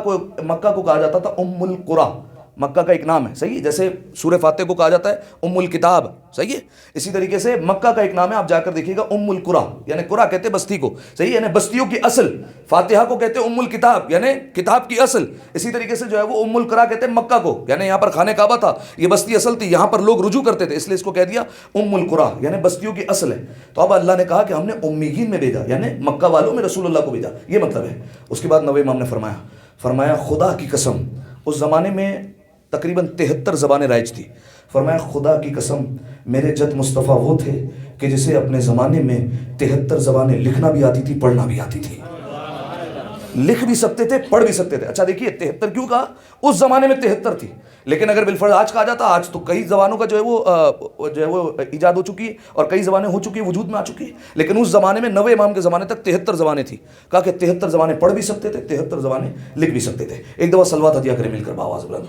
کو کہا جاتا تھا ام القری، مکہ کا ایک نام ہے، صحیح ہے؟ جیسے سورہ فاتح کو کہا جاتا ہے ام الکتاب، صحیح ہے؟ اسی طریقے سے مکہ کا ایک نام ہے، آپ جا کر دیکھیے گا ام القری، یعنی قرا کہتے ہیں بستی کو، صحیح ہے؟ یعنی بستیوں کی اصل۔ فاتحہ کو کہتے ہیں ام الکتاب، یعنی کتاب کی اصل۔ اسی طریقے سے جو ہے وہ ام القری کہتے ہیں مکہ کو، یعنی یہاں پر خانہ کعبہ تھا، یہ بستی اصل تھی، یہاں پر لوگ رجوع کرتے تھے، اس لیے اس کو کہہ دیا ام القری، یعنی بستیوں کی اصل ہے۔ تو اب اللہ نے کہا کہ ہم نے امیین میں بھیجا، یعنی مکہ والوں میں رسول اللہ کو بھیجا، یہ مطلب ہے۔ اس کے بعد نویں امام نے فرمایا خدا کی قسم، اس زمانے میں تقریباً 73 زبانیں رائج تھی، فرمایا خدا کی قسم میرے جد مصطفیٰ وہ تھے کہ جسے اپنے زمانے میں 73 زبانیں لکھنا بھی آتی تھی، پڑھنا بھی آتی تھی، لکھ بھی سکتے تھے، پڑھ بھی سکتے تھے۔ اچھا دیکھیے 73 کیوں کہا؟ اس زمانے میں 73 تھی، لیکن اگر بالفرض آج کہا جاتا، آج تو کئی زبانوں کا جو ہے وہ ایجاد ہو چکی ہے اور کئی زبانیں ہو چکی ہیں، وجود میں آ چکی ہیں، لیکن اس زمانے میں نویں امام کے زمانے تک 73 زبانیں تھی۔ کہا کہ 73 زبانیں پڑھ بھی سکتے تھے، 73 زبانیں لکھ بھی سکتے تھے۔ ایک دفعہ صلوات ہدیہ کریں مل کر بآواز بلند۔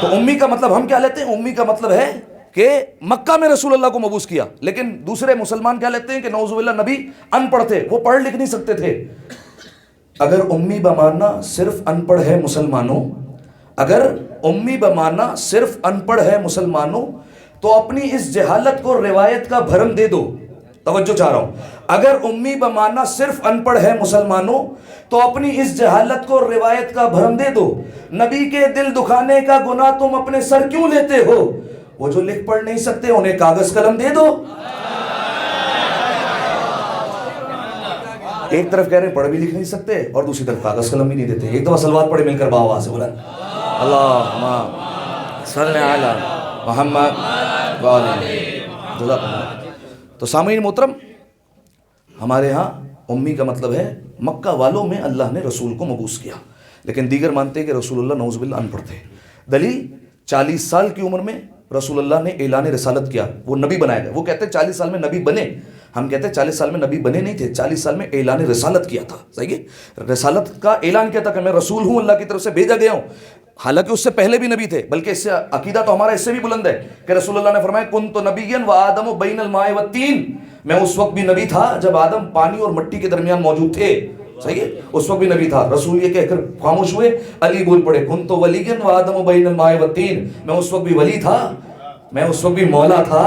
تو امی کا مطلب ہم کیا لیتے ہیں؟ امی کا مطلب ہے کہ مکہ میں رسول اللہ کو مبعوث کیا، لیکن دوسرے مسلمان کیا لیتے ہیں کہ نعوذ باللہ نبی ان پڑھ تھے، وہ پڑھ لکھ نہیں سکتے تھے۔ اگر امی بمانا صرف ان پڑھ ہے مسلمانوں، اگر امی بمانا صرف ان پڑھ ہے مسلمانوں تو اپنی اس جہالت کو روایت کا بھرم دے دو۔ توجہ چاہ رہا ہوں، اگر امی بمانا صرف ان پڑھ ہے مسلمانوں تو اپنی اس جہالت کو روایت کا بھرم دے دو۔ نبی کے دل دکھانے کا گناہ تم اپنے سر کیوں لیتے ہو؟ وہ جو لکھ پڑھ نہیں سکتے انہیں کاغذ قلم دے دو۔ ایک طرف کہہ رہے ہیں پڑھ بھی لکھ نہیں سکتے اور دوسری طرف کاغذ قلم بھی نہیں دیتے۔ ایک دفعہ صلوات پڑھے مل کر بآواز سے بلند، اللہم صلی علی محمد وعلی۔ تو سامعین محترم، ہمارے ہاں امی کا مطلب ہے مکہ والوں میں اللہ نے رسول کو مبعوث کیا، لیکن دیگر مانتے ہیں کہ رسول اللہ نعوذ باللہ ان پڑھ تھے۔ دلیل 40 سال کی عمر میں رسول اللہ نے اعلان رسالت کیا، وہ نبی بنایا گیا۔ وہ کہتے ہیں 40 سال میں نبی بنے، ہم کہتے ہیں 40 سال میں نبی بنے نہیں تھے، 40 سال میں اعلان رسالت کیا تھا، صحیح ہے؟ رسالت کا اعلان کیا تھا کہ میں رسول ہوں، اللہ کی طرف سے بھیجا گیا ہوں۔ حالانکہ اس سے پہلے بھی نبی تھے، بلکہ اس سے عقیدہ تو ہمارا اس سے بھی بلند ہے کہ رسول اللہ نے فرمایا کنت نبیا وآدم بین الماء والطین، میں اس وقت بھی نبی تھا جب آدم پانی اور مٹی کے درمیان موجود تھے، صحیح ہے؟ اس وقت بھی نبی تھا۔ رسول یہ کہہ کر خاموش ہوئے، علی بول پڑے کنت ولیا وآدم بین الماء والطین، میں اس وقت بھی ولی تھا، میں اس وقت بھی مولا تھا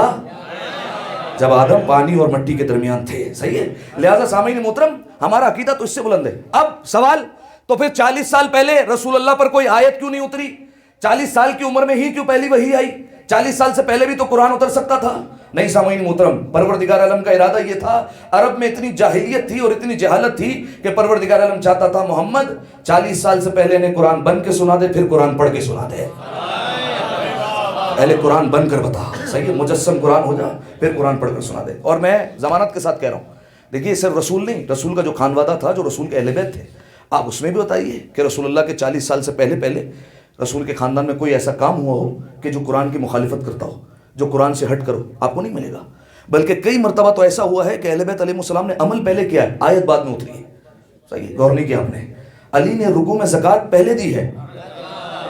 جب آدم پانی اور مٹی کے درمیان تھے، صحیح ہے؟ لہذا سامعین محترم، ہمارا عقیدہ تو اس سے بلند ہے۔ اب سوال، تو پھر 40 سال پہلے رسول اللہ پر کوئی آیت کیوں نہیں اتری؟ 40 سال کی عمر میں ہی کیوں پہلی وحی آئی؟ 40 سال سے پہلے بھی تو قرآن اتر سکتا تھا۔ نہیں سامعین محترم، پروردگار عالم کا ارادہ یہ تھا، عرب میں اتنی جاہلیت تھی اور اتنی جہالت تھی کہ پروردگار عالم چاہتا تھا محمد 40 سال سے پہلے نے قرآن بن کے سنا دے، پھر قرآن پڑھ کے سنا دے۔ پہلے قرآن بن کر بتا، صحیح ہے؟ مجسم قرآن ہو جا، پھر قرآن پڑھ کر سنا دے۔ اور میں ضمانت کے ساتھ کہہ رہا ہوں، دیکھیے صرف رسول نہیں، رسول کا جو خانوادہ تھا، جو رسول کے اہل بیت تھے، آپ اس میں بھی بتائیے کہ رسول اللہ کے 40 سال سے پہلے رسول کے خاندان میں کوئی ایسا کام ہوا ہو کہ جو قرآن کی مخالفت کرتا ہو، جو قرآن سے ہٹ کرو، آپ کو نہیں ملے گا۔ بلکہ کئی مرتبہ تو ایسا ہوا ہے کہ اہل بیت علیہ السلام نے عمل پہلے کیا ہے، آیت بعد میں اتری ہے. صحیح غور نہیں کیا ہم نے. علی نے رکوع میں زکوٰۃ پہلے دی ہے،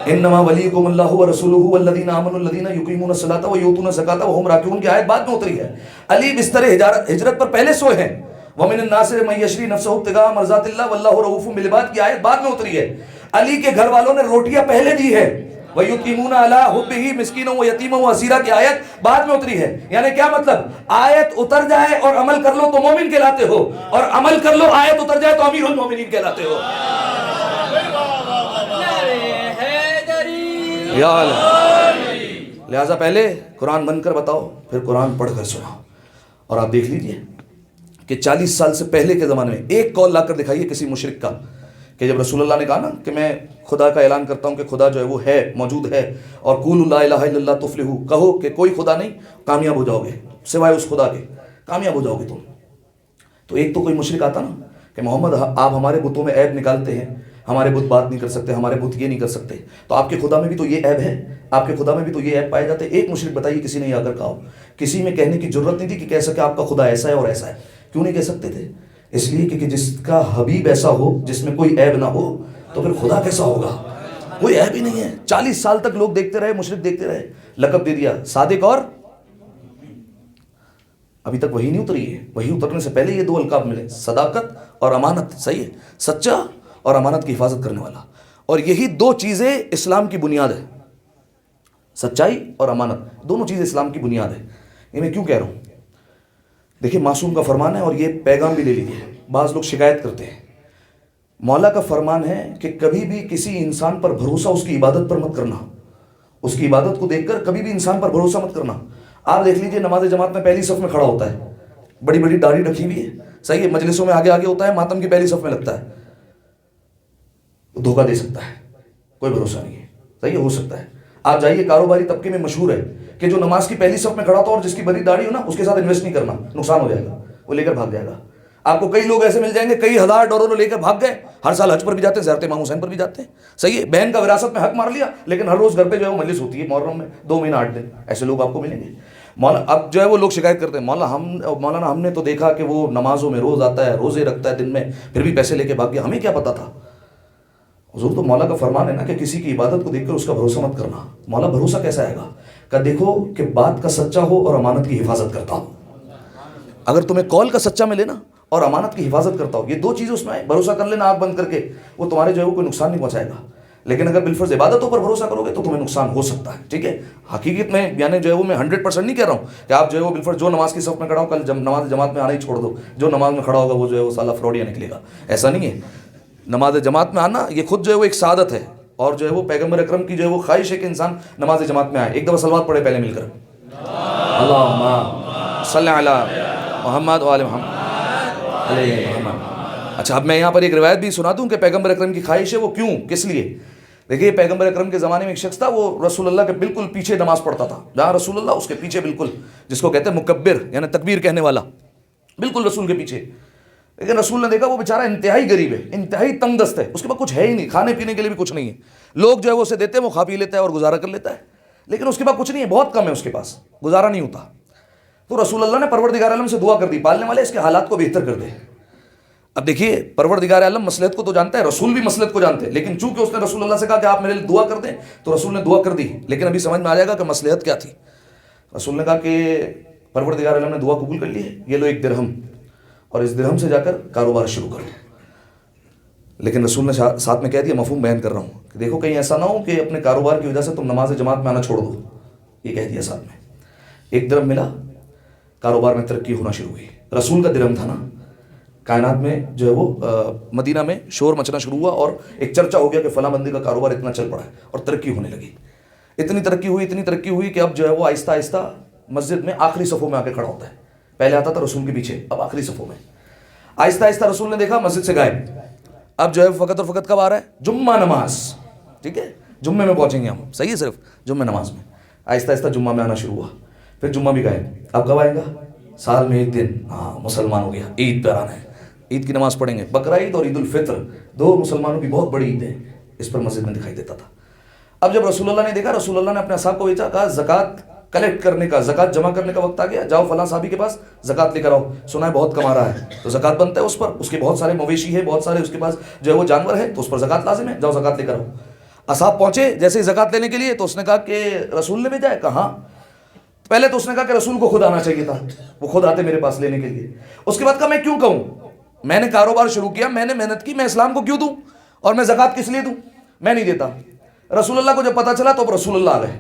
انما ولیکم اللہ ورسولہ والذین آمنوا الذین یقیمون الصلاۃ ویؤتون الزکاۃ وہم راکعون کی آیت بعد میں اتری ہے. علی بستر ہجرت پر پہلے سوئے ہیں، ومن الناس من یشری نفسہ ابتغاء مرضات اللہ واللہ رؤوف بالعباد کی آیت بعد میں اتری ہے. علی کے گھر والوں نے روٹیاں پہلے دی ہے، وَيُطْعِمُونَ عَلَىٰ حُبِّهِ مِسْكِينًا وَيَتِيمًا وَأَسِيرًا کی آیت بعد میں اتری ہے. یعنی کیا مطلب؟ آیت اتر جائے اور عمل کر لو تو مومن کہلاتے ہو، اور عمل کر لو آیت اتر جائے تو امیر المومنین کہلاتے ہو. یا اللہ، لہٰذا پہلے قرآن بن کر بتاؤ، پھر قرآن پڑھ کر سناؤ. اور آپ دیکھ لیجئے کہ 40 سال سے پہلے کے زمانے میں ایک کال لا کر دکھائیے کسی مشرک کا کہ جب رسول اللہ نے کہا نا کہ میں خدا کا اعلان کرتا ہوں کہ خدا جو ہے وہ ہے، موجود ہے، اور قولوا لا الہ الا اللہ تفلحوا، کہو کہ کوئی خدا نہیں، کامیاب ہو جاؤ گے سوائے اس خدا کے، کامیاب ہو جاؤ گے تم. تو ایک تو کوئی مشرک آتا نا کہ محمد آپ ہمارے بتوں میں عیب نکالتے ہیں، ہمارے بت بات نہیں کر سکتے، ہمارے بت یہ نہیں کر سکتے، تو آپ کے خدا میں بھی تو یہ عیب ہے، آپ کے خدا میں بھی تو یہ عیب پائے جاتے ہیں. ایک مشرک بتائیے کسی نے آ کر کہا ہو، کسی میں کہنے کی ضرورت نہیں تھی کہ کہہ سکے آپ کا خدا ایسا ہے اور ایسا ہے. کیوں نہیں کہہ سکتے تھے؟ اس لیے کہ جس کا حبیب ایسا ہو جس میں کوئی عیب نہ ہو تو پھر خدا کیسا ہوگا؟ کوئی عیب ہی نہیں ہے. 40 سال تک لوگ دیکھتے رہے، مشرک دیکھتے رہے، لقب دے دیا صادق، اور ابھی تک وہی نہیں اتری ہے. وہی اترنے سے پہلے یہ 2 القاب ملے، صداقت اور امانت. صحیح ہے، سچا اور امانت کی حفاظت کرنے والا. اور یہی 2 چیزیں اسلام کی بنیاد ہے، سچائی اور امانت، دونوں چیزیں اسلام کی بنیاد ہے. یہ میں کیوں کہہ رہا ہوں؟ دیکھیں معصوم کا فرمان ہے، اور یہ پیغام بھی لے لیجیے. بعض لوگ شکایت کرتے ہیں، مولا کا فرمان ہے کہ کبھی بھی کسی انسان پر بھروسہ اس کی عبادت پر مت کرنا، اس کی عبادت کو دیکھ کر کبھی بھی انسان پر بھروسہ مت کرنا. آپ دیکھ لیجئے نماز جماعت میں پہلی صف میں کھڑا ہوتا ہے، بڑی بڑی داڑھی رکھی ہوئی ہے، صحیح ہے، مجلسوں میں آگے آگے ہوتا ہے، ماتم کی پہلی صف میں لگتا ہے. دھوکہ دے سکتا ہے، کوئی بھروسہ نہیں ہے. صحیح ہے، ہو سکتا ہے. آپ جائیے کاروباری طبقے میں مشہور ہے کہ جو نماز کی پہلی صف میں کھڑا تھا اور جس کی بڑی داڑھی ہو نا، اس کے ساتھ انویسٹ نہیں کرنا، نقصان ہو جائے گا، وہ لے کر بھاگ جائے گا. آپ کو کئی لوگ ایسے مل جائیں گے کئی ہزار ڈالر لے کر بھاگ گئے، ہر سال حج پر بھی جاتے ہیں، زیارت امام حسین پر بھی جاتے ہیں. صحیح ہے، بہن کا وراثت میں حق مار لیا، لیکن ہر روز گھر پہ جو ہے وہ مجلس ہوتی ہے محرم میں 2 مہینہ 8 دن. ایسے لوگ آپ کو ملیں گے. اب جو ہے وہ لوگ شکایت کرتے ہیں، مولانا ہم نے تو دیکھا کہ وہ نمازوں میں روز آتا ہے، روزے رکھتا ہے دن میں، پھر بھی پیسے لے کے بھاگ گیا، ہمیں کیا پتا تھا. حضور تو مولا کا فرمان ہے نا کہ کسی کی عبادت کو دیکھ کر اس کا بھروسہ مت کرنا. مولا بھروسہ کیسا آئے گا؟ کہ دیکھو کہ بات کا سچا ہو اور امانت کی حفاظت کرتا ہو. اگر تمہیں قول کا سچا ملے نا اور امانت کی حفاظت کرتا ہو، یہ 2 چیزیں اس میں آئے، بھروسہ کر لینا آنکھ بند کر کے، وہ تمہارے جو ہے وہ کوئی نقصان نہیں پہنچائے گا. لیکن اگر بالفرض عبادتوں پر بھروسہ کرو گے تو تمہیں نقصان ہو سکتا ہے. ٹھیک ہے، حقیقت میں یعنی جو ہے وہ میں 100% نہیں کہہ رہا ہوں کہ آپ جو ہے وہ بالفرض جو نماز کی صف میں کھڑا ہو کل نماز جماعت میں آنا ہی چھوڑ دو، جو نماز میں کھڑا ہوگا وہ جو ہے وہ سالہ فراڈیا نکلے گا. ایسا نہیں ہے. نماز جماعت میں آنا یہ خود جو ہے وہ ایک سعادت ہے، اور جو ہے وہ پیغمبر اکرم کی جو ہے وہ خواہش ہے کہ انسان نماز جماعت میں آئے. ایک دفعہ صلوات پڑھے پہلے مل کر، اللہم صلی علی محمد و آل محمد علیہ محمد. اچھا، اب میں یہاں پر ایک روایت بھی سنا دوں کہ پیغمبر اکرم کی خواہش ہے وہ کیوں، کس لیے. دیکھیے پیغمبر اکرم کے زمانے میں ایک شخص تھا، وہ رسول اللہ کے بالکل پیچھے نماز پڑھتا تھا. جہاں رسول اللہ اس کے پیچھے، بالکل جس کو کہتے ہیں مکبر یعنی تکبیر کہنے والا، بالکل رسول کے پیچھے. لیکن رسول نے دیکھا وہ بیچارہ انتہائی غریب ہے، انتہائی تنگ دست ہے، اس کے پاس کچھ ہے ہی نہیں، کھانے پینے کے لیے بھی کچھ نہیں ہے. لوگ جو ہے وہ اسے دیتے ہیں، وہ کھا پی لیتا ہے اور گزارا کر لیتا ہے، لیکن اس کے پاس کچھ نہیں ہے، بہت کم ہے، اس کے پاس گزارا نہیں ہوتا. تو رسول اللہ نے پروردگار عالم سے دعا کر دی، پالنے والے اس کے حالات کو بہتر کر دے. اب دیکھیے پروردگار عالم مصلحت کو تو جانتا ہے، رسول بھی مصلحت کو جانتے ہیں، لیکن چونکہ اس نے رسول اللہ سے کہا کہ آپ میرے لیے دعا کر دیں تو رسول نے دعا کر دی. لیکن ابھی سمجھ میں آ جائے گا کہ مصلحت کیا تھی. رسول نے کہا کہ پروردگار عالم نے دعا قبول کر لی ہے، یہ لو 1 درہم، اور اس درہم سے جا کر کاروبار شروع کرو. لیکن رسول نے ساتھ میں کہہ دیا، مفہوم بیان کر رہا ہوں کہ دیکھو کہیں ایسا نہ ہو کہ اپنے کاروبار کی وجہ سے تم نماز جماعت میں آنا چھوڑ دو. یہ کہہ دیا ساتھ میں. 1 درہم ملا، کاروبار میں ترقی ہونا شروع ہوئی. رسول کا درہم تھا نا. کائنات میں جو ہے وہ مدینہ میں شور مچنا شروع ہوا اور ایک چرچا ہو گیا کہ فلاں بندے کا کاروبار اتنا چل پڑا ہے اور ترقی ہونے لگی. اتنی ترقی ہوئی کہ اب جو ہے وہ آہستہ آہستہ مسجد میں آخری صفوں میں آ کے کھڑا ہوتا ہے. پہلے آتا تھا رسول کے پیچھے، اب آخری صفوں میں. آہستہ آہستہ رسول نے دیکھا مسجد سے غائب. اب جو ہے فقط اور فقط کب آ رہا ہے؟ جمعہ نماز. ٹھیک ہے، جمعے میں پہنچیں گے ہم، صحیح ہے، صرف جمعہ نماز میں. آہستہ آہستہ جمعہ میں آنا شروع ہوا. پھر جمعہ بھی غائب. اب کب آئے گا؟ سال میں 1 دن. ہاں، مسلمان ہو گیا، عید پر آنا ہے، عید کی نماز پڑھیں گے. بقرہ عید اور عید الفطر 2 مسلمانوں کی بہت بڑی عید ہے، اس پر مسجد میں دکھائی دیتا تھا. اب جب رسول اللہ نے دیکھا، رسول اللہ نے اپنے اصحاب کو بھیجا، کہا زکوٰۃ کلیکٹ کرنے کا، زکوٰۃ جمع کرنے کا وقت آ گیا، جاؤ فلاں صحابی کے پاس زکوٰۃ لے کر آؤ، سنا ہے بہت کما رہا ہے تو زکوٰۃ بنتا ہے اس پر، اس کے بہت سارے مویشی ہے، بہت سارے اس کے پاس جو ہے وہ جانور ہے، تو اس پر زکوٰۃ لازم ہے، جاؤ زکوٰۃ لے کر آؤ۔ اصحاب پہنچے جیسے ہی زکوٰۃ لینے کے لیے تو اس نے کہا کہ رسول نے بھیجا ہے؟ کہا ہاں۔ پہلے تو اس نے کہا کہ رسول کو خود آنا چاہیے تھا، وہ خود آتے میرے پاس لینے کے لیے۔ اس کے بعد کہا میں کیوں کہوں، میں نے کاروبار شروع کیا، میں نے محنت کی، میں اسلام کو کیوں دوں، اور میں زکوٰۃ کس لیے دوں، میں نہیں دیتا۔ رسول اللہ کو جب پتا چلا تو اب رسول اللہ آ گئے،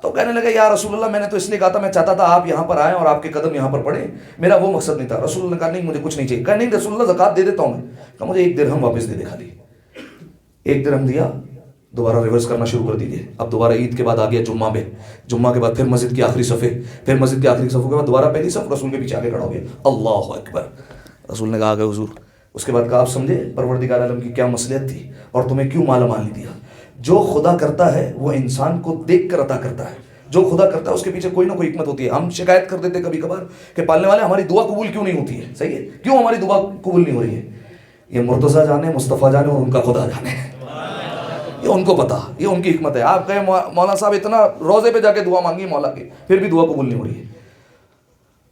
تو کہنے لگے یا رسول اللہ میں نے تو اس لیے کہا تھا، میں چاہتا تھا آپ یہاں پر آئیں اور آپ کے قدم یہاں پر پڑیں، میرا وہ مقصد نہیں تھا۔ رسول اللہ نے کہا نہیں مجھے کچھ نہیں چاہیے۔ کہا نہیں رسول اللہ زکوٰۃ دے دیتا ہوں میں۔ کہا مجھے 1 درہم واپس دے دے خالی۔ 1 درہم دیا، دوبارہ ریورس کرنا شروع کر دیجیے۔ اب دوبارہ عید کے بعد آ گیا جمعہ پہ، جمعہ کے بعد پھر مسجد کے آخری صفحے، پھر مسجد کے آخری صفوں کے بعد دوبارہ پہلی صف، رسول کے پیچھے آگے کھڑا ہو گیا، اللہ اکبر۔ رسول نے کہا آگے حضور۔ اس کے بعد کہا آپ سمجھے پروردگار عالم کی کیا مصلحت تھی اور تمہیں کیوں مالا مال نہیں دیا؟ جو خدا کرتا ہے وہ انسان کو دیکھ کر عطا کرتا ہے، جو خدا کرتا ہے اس کے پیچھے کوئی نہ کوئی حکمت ہوتی ہے۔ ہم شکایت کر دیتے کبھی کبھار کہ پالنے والے ہماری دعا قبول کیوں نہیں ہوتی ہے، صحیح ہے، کیوں ہماری دعا قبول نہیں ہو رہی ہے؟ یہ مرتضیٰ جانے، مصطفیٰ جانے اور ان کا خدا جانے، یہ ان کو پتا، یہ ان کی حکمت ہے۔ آپ کہیں مولانا صاحب اتنا روزے پہ جا کے دعا مانگی مولا کے، پھر بھی دعا قبول نہیں ہو رہی ہے۔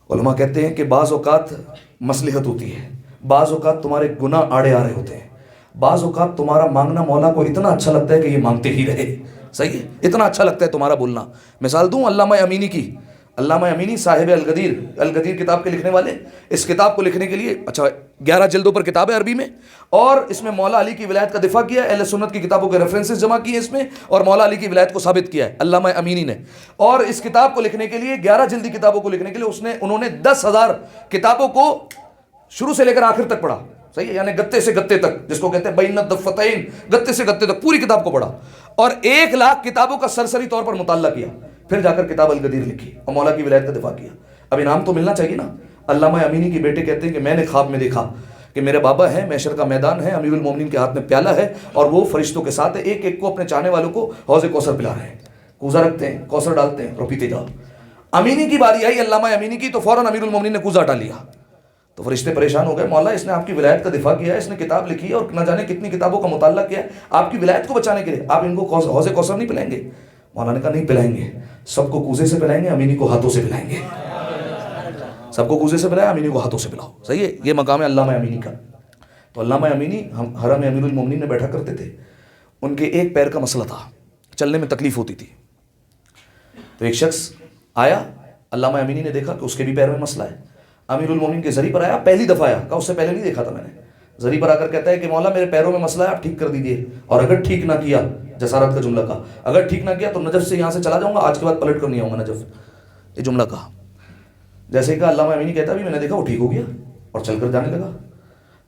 علماء کہتے ہیں کہ بعض اوقات مصلحت ہوتی ہے، بعض اوقات تمہارے گناہ آڑے آ رہے ہوتے ہیں، بعض اوقات تمہارا مانگنا مولا کو اتنا اچھا لگتا ہے کہ یہ مانگتے ہی رہے، صحیح ہے، اتنا اچھا لگتا ہے تمہارا بولنا۔ مثال دوں علامہ امینی کی، علامہ امینی صاحب الغدیر کتاب کے لکھنے والے، اس کتاب کو لکھنے کے لیے 11 جلدوں پر کتاب ہے عربی میں، اور اس میں مولا علی کی ولایت کا دفاع کیا، اہل سنت کی کتابوں کے ریفرنسز جمع کیے اس میں، اور مولا علی کی ولایت کو ثابت کیا ہے علامہ امینی نے۔ اور اس کتاب کو لکھنے کے لیے 11 جلدی کتابوں کو لکھنے کے لیے انہوں نے 10,000 کتابوں کو شروع سے لے کر آخر تک پڑھا، صحیح ہے، یعنی گتے سے گتے تک، جس کو کہتے ہیں بین الدفتین، گتے سے گتے تک پوری کتاب کو پڑھا، اور 1,00,000 کتابوں کا سرسری طور پر مطالعہ کیا، پھر جا کر کتاب الغدیر لکھی اور مولا کی ولایت کا دفاع کیا۔ اب انعام تو ملنا چاہیے نا۔ علامہ امینی کے بیٹے کہتے ہیں کہ میں نے خواب میں دیکھا کہ میرے بابا ہے، محشر کا میدان ہے، امیر المومنین کے ہاتھ میں پیالہ ہے اور وہ فرشتوں کے ساتھ ہے، ایک ایک کو اپنے چاہنے والوں کو حوض کوثر پلا رہے ہیں، کوزہ رکھتے ہیں، کوثر ڈالتے ہیں اور پیتے جاؤ۔ امینی کی باری آئی، علامہ امینی کی، تو فوراً امیر المومنین نے کوزہ ہٹا لیا، تو فرشتے پریشان ہو گئے، مولا اس نے آپ کی ولایت کا دفاع کیا ہے، اس نے کتاب لکھی ہے اور نہ جانے کتنی کتابوں کا مطالعہ کیا ہے آپ کی ولایت کو بچانے کے لیے، آپ ان کو حوض کوثر نہیں پلائیں گے؟ مولا نے کہا نہیں پلائیں گے، سب کو کوزے سے پلائیں گے، امینی کو ہاتھوں سے پلائیں گے، سب کو کوزے سے پلائیں، امینی کو ہاتھوں سے پلاؤ، صحیح ہے، یہ مقام ہے علامہ امینی کا۔ تو علامہ امینی حرم امیر المومنین میں بیٹھا کرتے تھے، ان کے ایک پیر کا مسئلہ تھا، چلنے میں تکلیف ہوتی تھی، تو ایک شخص آیا، علامہ امینی نے دیکھا کہ اس کے بھی پیر میں مسئلہ ہے، امیر المومنین کے ذریعے پر آیا، پہلی دفعہ آیا، کہا اس سے پہلے نہیں دیکھا تھا میں نے، ذریعے پر آ کر کہتا ہے کہ مولا میرے پیروں میں مسئلہ ہے، آپ ٹھیک کر دیجیے، اور اگر ٹھیک نہ کیا، جسارت کا جملہ کہا، اگر ٹھیک نہ کیا تو نجف سے یہاں سے چلا جاؤں گا، آج کے بعد پلٹ کر نہیں آؤں گا نجف، یہ جملہ کہا۔ جیسے کہ علامہ امینی کہتا بھی میں نے دیکھا وہ ٹھیک ہو گیا اور چل کر جانے لگا،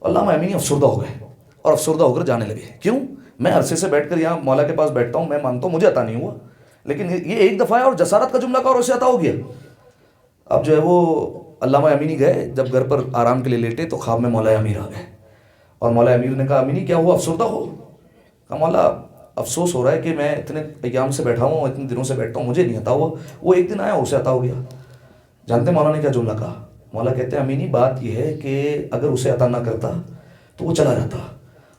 علامہ امینی افسردہ ہو گئے اور افسردہ ہو کر جانے لگے، کیوں؟ میں عرصے سے بیٹھ کر یہاں مولا کے پاس بیٹھتا ہوں، میں مانتا ہوں مجھے عطا نہیں ہوا، لیکن یہ ایک دفعہ ہے اور جسارت کا جملہ کہا اور اسے عطا ہو گیا۔ اب جو ہے وہ علامہ امینی گئے، جب گھر پر آرام کے لیے لیٹے تو خواب میں مولا امیر آ گئے، اور مولا امیر نے کہا امینی کیا ہوا، افسردہ ہو؟ کہا مولا افسوس ہو رہا ہے کہ میں اتنے ایام سے بیٹھا ہوں، اتنے دنوں سے بیٹھتا ہوں، مجھے نہیں عطا ہوا، وہ ایک دن آیا اور اسے عطا ہو گیا۔ جانتے مولا نے کیا جملہ کہا؟ مولا کہتے ہیں امینی بات یہ ہے کہ اگر اسے عطا نہ کرتا تو وہ چلا جاتا،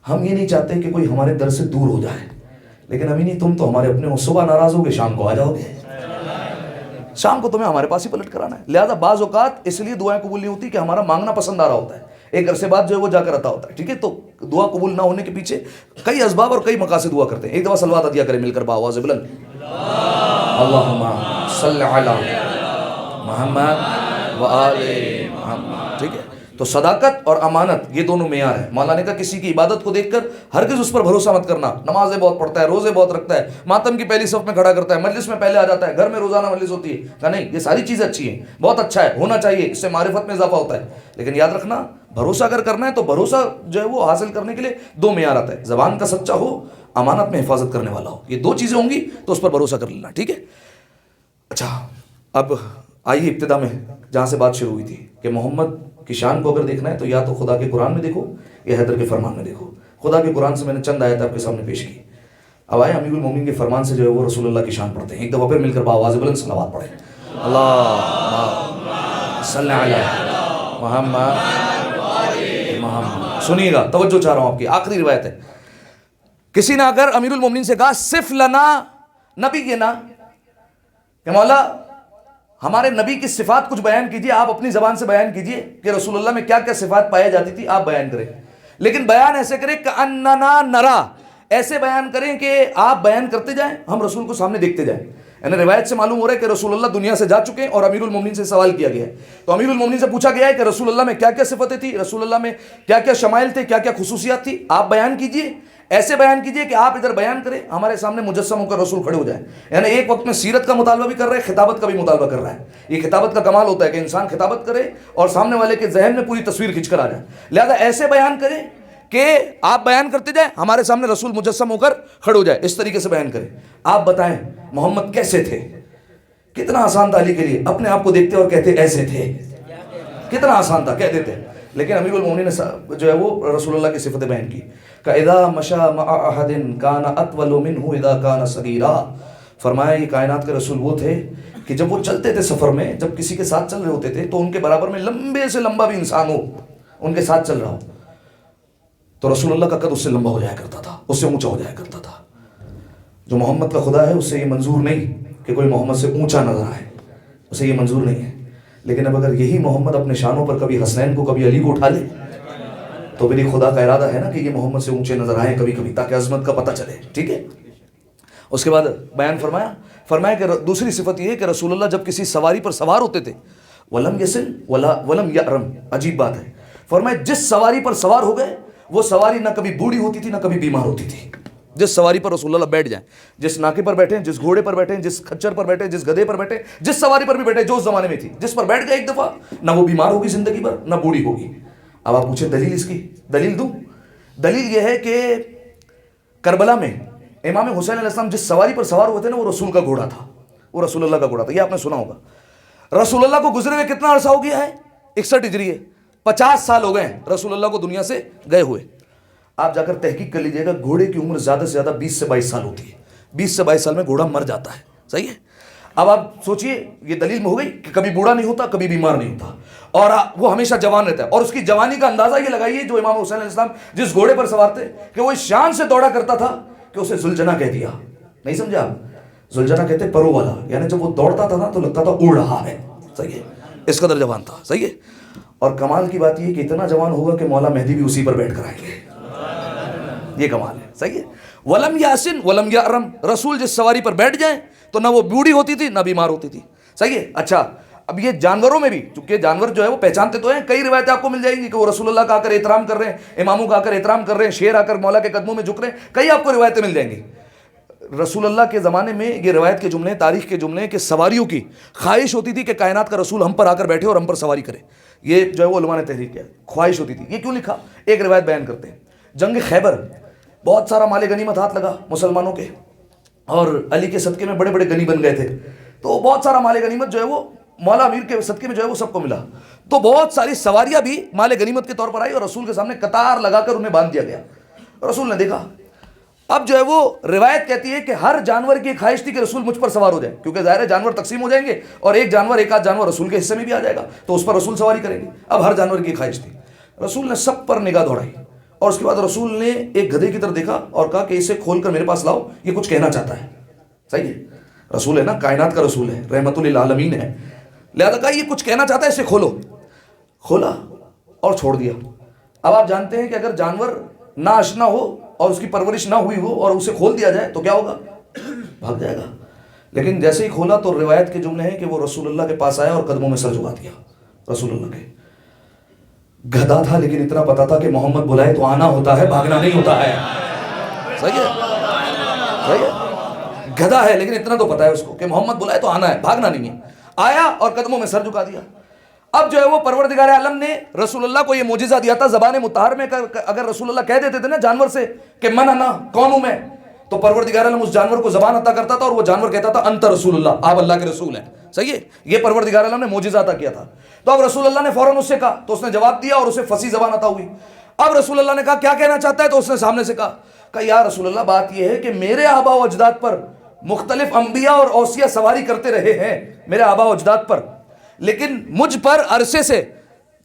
ہم یہ نہیں چاہتے کہ کوئی ہمارے در سے دور ہو جائے، لیکن امینی تم تو ہمارے اپنے ہو، صبح ناراض ہو گے شام کو آ جاؤ گے، شام کو تمہیں ہمارے پاس ہی پلٹ کرانا ہے۔ لہذا بعض اوقات اس لیے دعائیں قبول نہیں ہوتی کہ ہمارا مانگنا پسند آ رہا ہوتا ہے، ایک عرصے بعد جو ہے وہ جا کر عطا ہوتا ہے، ٹھیک ہے، تو دعا قبول نہ ہونے کے پیچھے کئی اسباب اور کئی مقاصد ہوا کرتے ہیں۔ ایک دفعہ صلوات عطیہ کریں مل کر بآواز بلند، اللہم صلی علی محمد و آل محمد، ٹھیک ہے۔ تو صداقت اور امانت یہ دونوں معیار ہیں۔ مولا نے کہا کسی کی عبادت کو دیکھ کر ہرگز اس پر بھروسہ مت کرنا، نمازیں بہت پڑھتا ہے، روزے بہت رکھتا ہے، ماتم کی پہلی صف میں کھڑا کرتا ہے، مجلس میں پہلے آ جاتا ہے، گھر میں روزانہ مجلس ہوتی ہے، کہا نہیں یہ ساری چیزیں اچھی ہیں، بہت اچھا ہے، ہونا چاہیے، اس سے معرفت میں اضافہ ہوتا ہے، لیکن یاد رکھنا بھروسہ اگر کرنا ہے تو بھروسہ جو ہے وہ حاصل کرنے کے لیے دو معیار آتا ہے، زبان کا سچا ہو، امانت میں حفاظت کرنے والا ہو، یہ دو چیزیں ہوں گی تو اس پر بھروسہ کر لینا، ٹھیک ہے۔ اچھا اب آئیے ابتدا میں جہاں سے بات شروع ہوئی تھی کہ محمد کی شان کو اگر دیکھنا ہے تو یا تو خدا کے قرآن میں دیکھو یا حیدر کے فرمان میں دیکھو۔ خدا کے قرآن سے میں نے چند آیت آپ کے سامنے پیش کی، اب آئے امیر المومنین کے فرمان سے جو ہے وہ رسول اللہ کی شان پڑھتے ہیں، ایک دفعہ پھر مل کر بآواز بلند صلوات پڑھیں، اللہم صلی علی محمد۔ سنیے گا، توجہ چاہ رہا ہوں آپ کی، آخری روایت ہے، کسی نے اگر امیر المومنین سے کہا صف لنا نبینا کہ مولا ہمارے نبی کی صفات کچھ بیان کیجئے، آپ اپنی زبان سے بیان کیجئے کہ رسول اللہ میں کیا کیا صفات پائی جاتی تھی، آپ بیان کریں. لیکن بیان ایسے کریں کأننا نرا، ایسے بیان کریں کہ آپ بیان کرتے جائیں، ہم رسول کو سامنے دیکھتے جائیں. یعنی روایت سے معلوم ہو رہا ہے کہ رسول اللہ دنیا سے جا چکے ہیں اور امیر المومنین سے سوال کیا گیا ہے. تو امیر المومنین سے پوچھا گیا ہے کہ رسول اللہ میں کیا کیا صفتیں تھیں، رسول اللہ میں کیا کیا شمائل تھے، کیا کیا خصوصیات تھی، آپ بیان کیجئے. ایسے بیان کیجئے کہ آپ ادھر بیان کریں، ہمارے سامنے مجسم ہو کر رسول کھڑے ہو جائیں. یعنی ایک وقت میں سیرت کا مطالبہ بھی کر رہے ہیں، خطابت کا بھی مطالبہ کر رہا ہے. یہ خطابت کا کمال ہوتا ہے کہ انسان خطابت کرے اور سامنے والے کے ذہن میں پوری تصویر کھینچ کر آ جائے. لہذا ایسے بیان کریں کہ آپ بیان کرتے جائیں، ہمارے سامنے رسول مجسم ہو کر کھڑے ہو جائے. اس طریقے سے بیان کریں. آپ بتائیں محمد کیسے تھے؟ کتنا آسان تھا علی کے لیے، اپنے آپ کو دیکھتے اور کہتے ایسے تھے. کتنا آسان تھا، کہہ دیتے. لیکن امیر المومنین نے جو ہے وہ رسول اللہ کی صفتیں بیان کی. اذا مشى مع احد كان اطول منه اذا كان صغيرا. فرمایا یہ کائنات کے رسول وہ تھے کہ جب وہ چلتے تھے سفر میں، جب کسی کے ساتھ چل رہے ہوتے تھے تو ان کے برابر میں لمبے سے لمبا بھی انسان ہو، ان کے ساتھ چل رہا ہو، تو رسول اللہ کا قد اس سے لمبا ہو جایا کرتا تھا، اس سے اونچا ہو جایا کرتا تھا. جو محمد کا خدا ہے اس سے یہ منظور نہیں کہ کوئی محمد سے اونچا نظر آئے، اسے یہ منظور نہیں ہے. لیکن اب اگر یہی محمد اپنے شانوں پر کبھی حسنین کو کبھی علی کو اٹھا لے تو میری خدا کا ارادہ ہے نا کہ یہ محمد سے اونچے نظر آئیں کبھی کبھی، تاکہ عظمت کا پتہ چلے. ٹھیک ہے. اس کے بعد بیان فرمایا کہ دوسری صفت یہ ہے کہ رسول اللہ جب کسی سواری پر سوار ہوتے تھے ولم یسن ولم یعرم. عجیب بات ہے. فرمایا جس سواری پر سوار ہو گئے وہ سواری نہ کبھی بوڑھی ہوتی تھی نہ کبھی بیمار ہوتی تھی. جس سواری پر رسول اللہ بیٹھ جائیں، جس ناکے پر بیٹھیں، جس گھوڑے پر بیٹھیں، جس کچر پر بیٹھیں، جس گدھے پر بیٹھیں، جس سواری پر بھی بیٹھیں جو اس زمانے میں تھی، جس پر بیٹھ گئے ایک دفعہ نہ وہ بیمار ہوگی زندگی بھر نہ بوڑھی ہوگی. اب آپ پوچھیں دلیل اس کی، دلیل دوں. دلیل یہ ہے کہ کربلا میں امام حسین علیہ السلام جس سواری پر سوار ہوئے تھے نا وہ رسول کا گھوڑا تھا، وہ رسول اللہ کا گھوڑا تھا. یہ آپ نے سنا ہوگا. رسول اللہ کو گزرے ہوئے کتنا عرصہ ہو گیا ہے؟ 61 ہجری ہے. 50 سال ہو گئے ہیں رسول اللہ کو دنیا سے گئے ہوئے. آپ جا کر تحقیق کر لیجئے گا، گھوڑے کی عمر زیادہ سے زیادہ 20 سے 22 سال ہوتی ہے. 20 سے 22 سال میں گھوڑا مر جاتا ہے. صحیح ہے. اب آپ سوچئے یہ دلیل ہو گئی کہ کبھی بوڑھا نہیں ہوتا، کبھی بیمار نہیں ہوتا، اور وہ ہمیشہ جوان رہتا ہے. اور اس کی جوانی کا اندازہ یہ لگائیے جو امام حسین علیہ السلام جس گھوڑے پر سوار تھے کہ وہ اس شان سے دوڑا کرتا تھا کہ اسے ذوالجناح کہہ دیا. نہیں سمجھا آپ؟ ذوالجناح کہتے پرو والا، یعنی جب وہ دوڑتا تھا نا تو لگتا تھا اڑ رہا ہے. صحیح ہے. اس قدر جوان تھا. صحیح ہے. اور کمال کی بات یہ کہ اتنا جوان ہوگا کہ مولا مہدی بھی اسی پر بیٹھ کر آئیں گے. یہ کمال ہے. صحیح ہے. ولم یاسن ولم یعرم. رسول جس سواری پر بیٹھ جائیں تو نہ وہ بوڑھی ہوتی تھی نہ بیمار ہوتی تھی. صحیح ہے. اچھا اب یہ جانوروں میں بھی، چونکہ جانور جو ہے وہ پہچانتے تو ہیں، کئی روایتیں آپ کو مل جائیں گی کہ وہ رسول اللہ کا آ کر احترام کر رہے ہیں، اماموں کا آ کر احترام کر رہے ہیں، شیر آ کر مولا کے قدموں میں جھک رہے ہیں. کئی آپ کو روایتیں مل جائیں گی. رسول اللہ کے زمانے میں یہ روایت کے جملے، تاریخ کے جملے کہ سواریوں کی خواہش ہوتی تھی کہ کائنات کا رسول ہم پر آ کر بیٹھے اور ہم پر سواری کرے. یہ جو ہے وہ علماء نے تحریر کیا، خواہش ہوتی تھی. یہ کیوں لکھا؟ ایک روایت بیان کرتے ہیں. جنگ خیبر بہت سارا مال غنیمت ہاتھ لگا مسلمانوں کے، اور علی کے صدقے میں بڑے بڑے غنی بن گئے تھے. تو بہت سارا مال غنیمت جو ہے وہ مولا امیر کے صدقے میں جو ہے وہ سب کو ملا. تو بہت ساری سواریاں بھی مال غنیمت کے طور پر آئی اور رسول کے سامنے قطار لگا کر انہیں باندھ دیا گیا. رسول نے دیکھا. اب جو ہے وہ روایت کہتی ہے کہ ہر جانور کی خواہش تھی کہ رسول مجھ پر سوار ہو جائے، کیونکہ ظاہر ہے جانور تقسیم ہو جائیں گے اور ایک آدھ جانور رسول کے حصے میں بھی آ جائے گا تو اس پر رسول سواری کریں گے. اب ہر جانور کی خواہش تھی. رسول نے سب پر نگاہ دوڑائی اور اس کے بعد رسول نے ایک گدھے کی طرف دیکھا اور کہا کہ اسے کھول کر میرے پاس لاؤ، یہ کچھ کہنا چاہتا ہے. صحیح ہے. رسول ہے نا، کائنات کا رسول ہے، رحمت للعالمین ہے. لہذا کہا یہ کچھ کہنا چاہتا ہے، اسے کھولو. کھولا اور چھوڑ دیا. اب آپ جانتے ہیں کہ اگر جانور نہ آشنا ہو اور اس کی پرورش نہ ہوئی ہو اور اسے کھول دیا جائے تو کیا ہوگا؟ بھاگ جائے گا. لیکن جیسے ہی کھولا تو روایت کے جملے ہیں کہ وہ رسول اللہ کے پاس آیا اور قدموں میں سر جھکا دیا. رسول اللہ کے گدھا تھا لیکن اتنا پتا تھا کہ محمد بلائے تو آنا ہوتا ہے، بھاگنا نہیں ہوتا ہے. صحیح ہے. صحیح ہے. گدھا ہے لیکن اتنا تو پتا ہے اس کو کہ محمد بلائے تو آنا ہے، بھاگنا نہیں ہے. آیا اور قدموں میں سر جھکا دیا. اب جو ہے وہ پروردگار عالم نے رسول اللہ کو یہ معجزہ دیا تھا. زبان مطہر میں اگر رسول اللہ کہہ دیتے تھے نا جانور سے کہ من انا، کون ہوں میں، تو پروردگار عالم اس جانور کو زبان عطا کرتا تھا اور وہ جانور کہتا تھا انت رسول اللہ، آپ اللہ کے رسول ہیں. صحیح ہے. یہ پروردگار عالم نے معجزہ عطا کیا تھا. تو اب رسول اللہ نے فوراً اس سے کہا تو اس نے جواب دیا اور اسے فصیح زبان عطا ہوئی. اب رسول اللہ نے کہا کیا کہنا چاہتا ہے؟ تو اس نے سامنے سے کہا یا رسول اللہ بات یہ ہے کہ میرے آبا و اجداد پر مختلف انبیاء اور اوصیاء سواری کرتے رہے ہیں، میرے آبا و اجداد پر، لیکن مجھ پر عرصے سے،